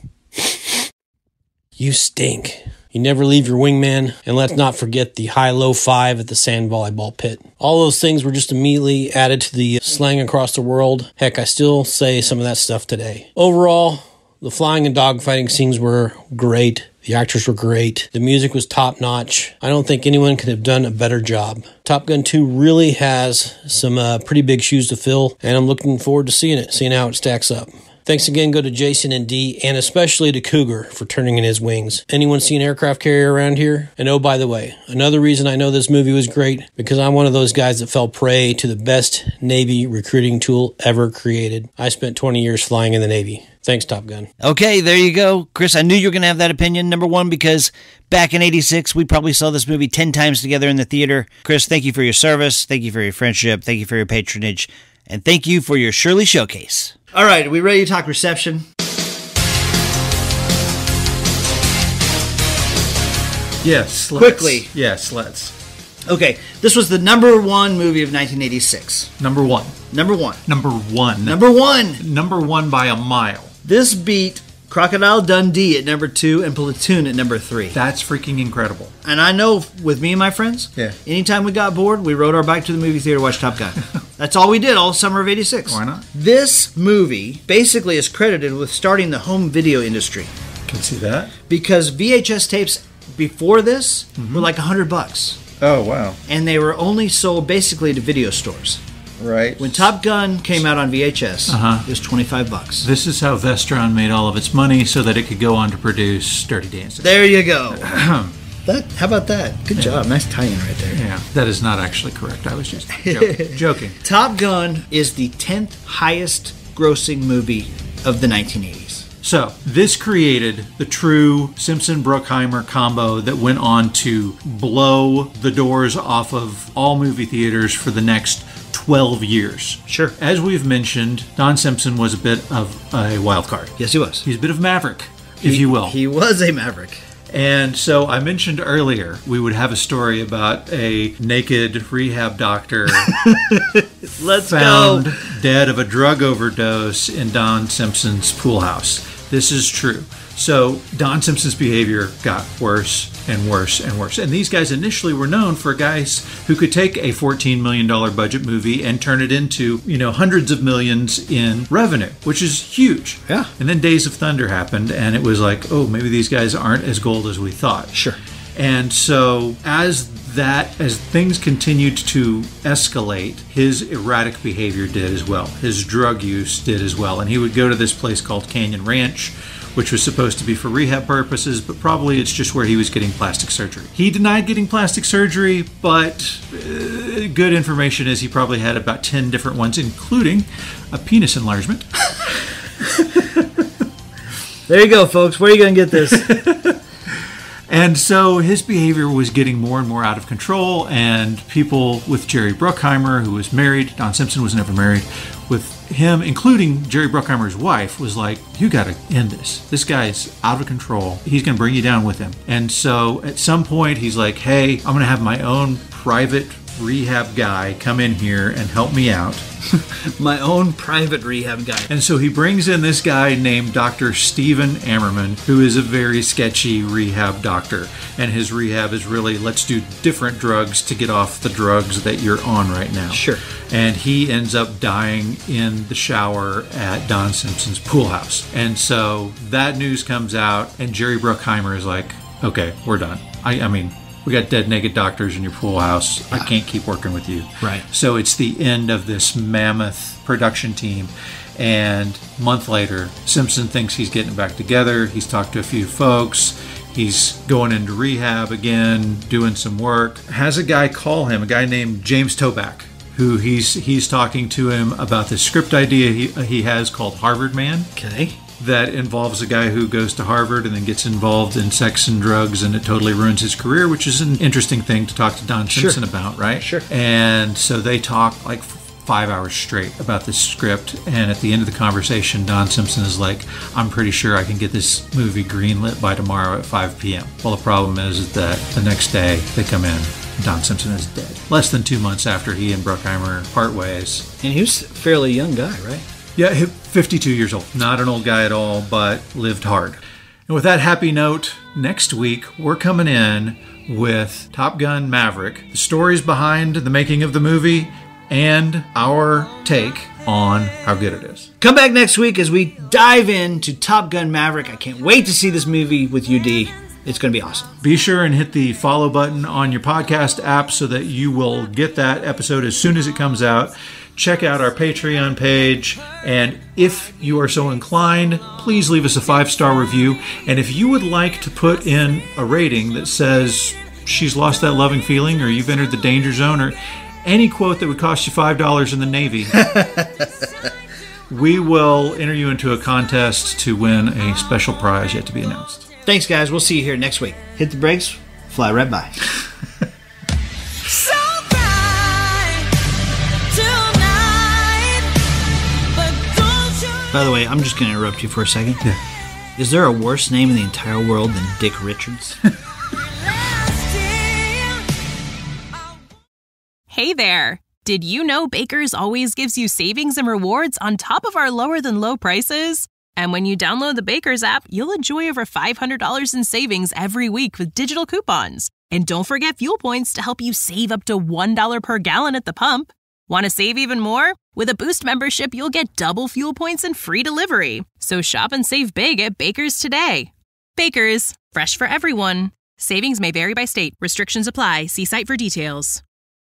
You stink. You never leave your wingman, and let's not forget the high-low five at the sand volleyball pit. All those things were just immediately added to the slang across the world. Heck, I still say some of that stuff today. Overall, the flying and dogfighting scenes were great. The actors were great. The music was top-notch. I don't think anyone could have done a better job. Top Gun 2 really has some pretty big shoes to fill, and I'm looking forward to seeing how it stacks up. Thanks again go to Jason and D, and especially to Cougar for turning in his wings. Anyone see an aircraft carrier around here? And oh, by the way, another reason I know this movie was great, because I'm one of those guys that fell prey to the best Navy recruiting tool ever created. I spent 20 years flying in the Navy. Thanks, Top Gun. Okay, there you go. Chris, I knew you were going to have that opinion. Number one, because back in 86, we probably saw this movie 10 times together in the theater. Chris, thank you for your service. Thank you for your friendship. Thank you for your patronage. And thank you for your Shirley Showcase. All right, are we ready to talk reception? Yes. Quickly. Yes, let's. Okay, this was the number one movie of 1986. Number one. Number one. Number one. Number one. Number one by a mile. This beat Crocodile Dundee at number 2 and Platoon at number 3. That's freaking incredible. And I know with me and my friends, anytime we got bored, we rode our bike to the movie theater to watch Top Gun. That's all we did all summer of 86. Why not? This movie basically is credited with starting the home video industry. Can see that. Because VHS tapes before this were like $100. Oh, wow. And they were only sold basically to video stores. Right. When Top Gun came out on VHS, it was $25. This is how Vestron made all of its money so that it could go on to produce Dirty Dancing. There you go. How about that? Good job. Nice tie-in right there. Yeah, that is not actually correct. I was just joking. Top Gun is the 10th highest grossing movie of the 1980s. So, this created the true Simpson-Bruckheimer combo that went on to blow the doors off of all movie theaters for the next 12 years. Sure. As we've mentioned, Don Simpson was a bit of a wild card. Yes, he was. He's a bit of a maverick, if you will. He was a maverick. And so I mentioned earlier we would have a story about a naked rehab doctor found dead of a drug overdose in Don Simpson's pool house. This is true. So Don Simpson's behavior got worse and worse and worse. And these guys initially were known for guys who could take a $14 million budget movie and turn it into, hundreds of millions in revenue, which is huge. Yeah. And then Days of Thunder happened, and it was like, oh, maybe these guys aren't as gold as we thought. Sure. And so as things continued to escalate, his erratic behavior did as well. His drug use did as well. And he would go to this place called Canyon Ranch, which was supposed to be for rehab purposes, but probably it's just where he was getting plastic surgery. He denied getting plastic surgery, but good information is he probably had about 10 different ones, including a penis enlargement. There you go, folks. Where are you going to get this? And so his behavior was getting more and more out of control, and people with Jerry Bruckheimer, who was married, Don Simpson was never married, with him, including Jerry Bruckheimer's wife, was like, you got to end this. This guy's out of control. He's going to bring you down with him. And so at some point, he's like, hey, I'm going to have my own private rehab guy come in here and help me out. My own private rehab guy. And so he brings in this guy named Dr. Stephen Ammerman, who is a very sketchy rehab doctor. And his rehab is really, let's do different drugs to get off the drugs that you're on right now. Sure. And he ends up dying in the shower at Don Simpson's pool house. And so that news comes out, and Jerry Bruckheimer is like, okay, we're done. I mean, we got dead naked doctors in your pool house. I can't keep working with you. Right. So it's the end of this mammoth production team. And a month later, Simpson thinks he's getting it back together. He's talked to a few folks. He's going into rehab again, doing some work. Has a guy call him, a guy named James Toback, who he's talking to him about this script idea he has called Harvard Man. Okay. That involves a guy who goes to Harvard and then gets involved in sex and drugs, and it totally ruins his career, which is an interesting thing to talk to Don Simpson about, right? Sure. And so they talk like 5 hours straight about this script, and at the end of the conversation, Don Simpson is like, I'm pretty sure I can get this movie greenlit by tomorrow at 5 p.m. Well, the problem is that the next day they come in, Don Simpson is dead. Less than 2 months after he and Bruckheimer part ways. And he was a fairly young guy, right? Yeah, 52 years old. Not an old guy at all, but lived hard. And with that happy note, next week we're coming in with Top Gun Maverick, the stories behind the making of the movie, and our take on how good it is. Come back next week as we dive into Top Gun Maverick. I can't wait to see this movie with you, D. It's going to be awesome. Be sure and hit the follow button on your podcast app so that you will get that episode as soon as it comes out. Check out our Patreon page, and if you are so inclined, please leave us a 5-star review. And if you would like to put in a rating that says she's lost that loving feeling, or you've entered the danger zone, or any quote that would cost you $5 in the Navy, we will enter you into a contest to win a special prize yet to be announced. Thanks, guys. We'll see you here next week. Hit the brakes, fly right by. By the way, I'm just going to interrupt you for a second. Yeah. Is there a worse name in the entire world than Dick Richards? Hey there. Did you know Baker's always gives you savings and rewards on top of our lower than low prices? And when you download the Baker's app, you'll enjoy over $500 in savings every week with digital coupons. And don't forget fuel points to help you save up to $1 per gallon at the pump. Want to save even more? With a Boost membership, you'll get double fuel points and free delivery. So shop and save big at Baker's today. Baker's, fresh for everyone. Savings may vary by state. Restrictions apply. See site for details.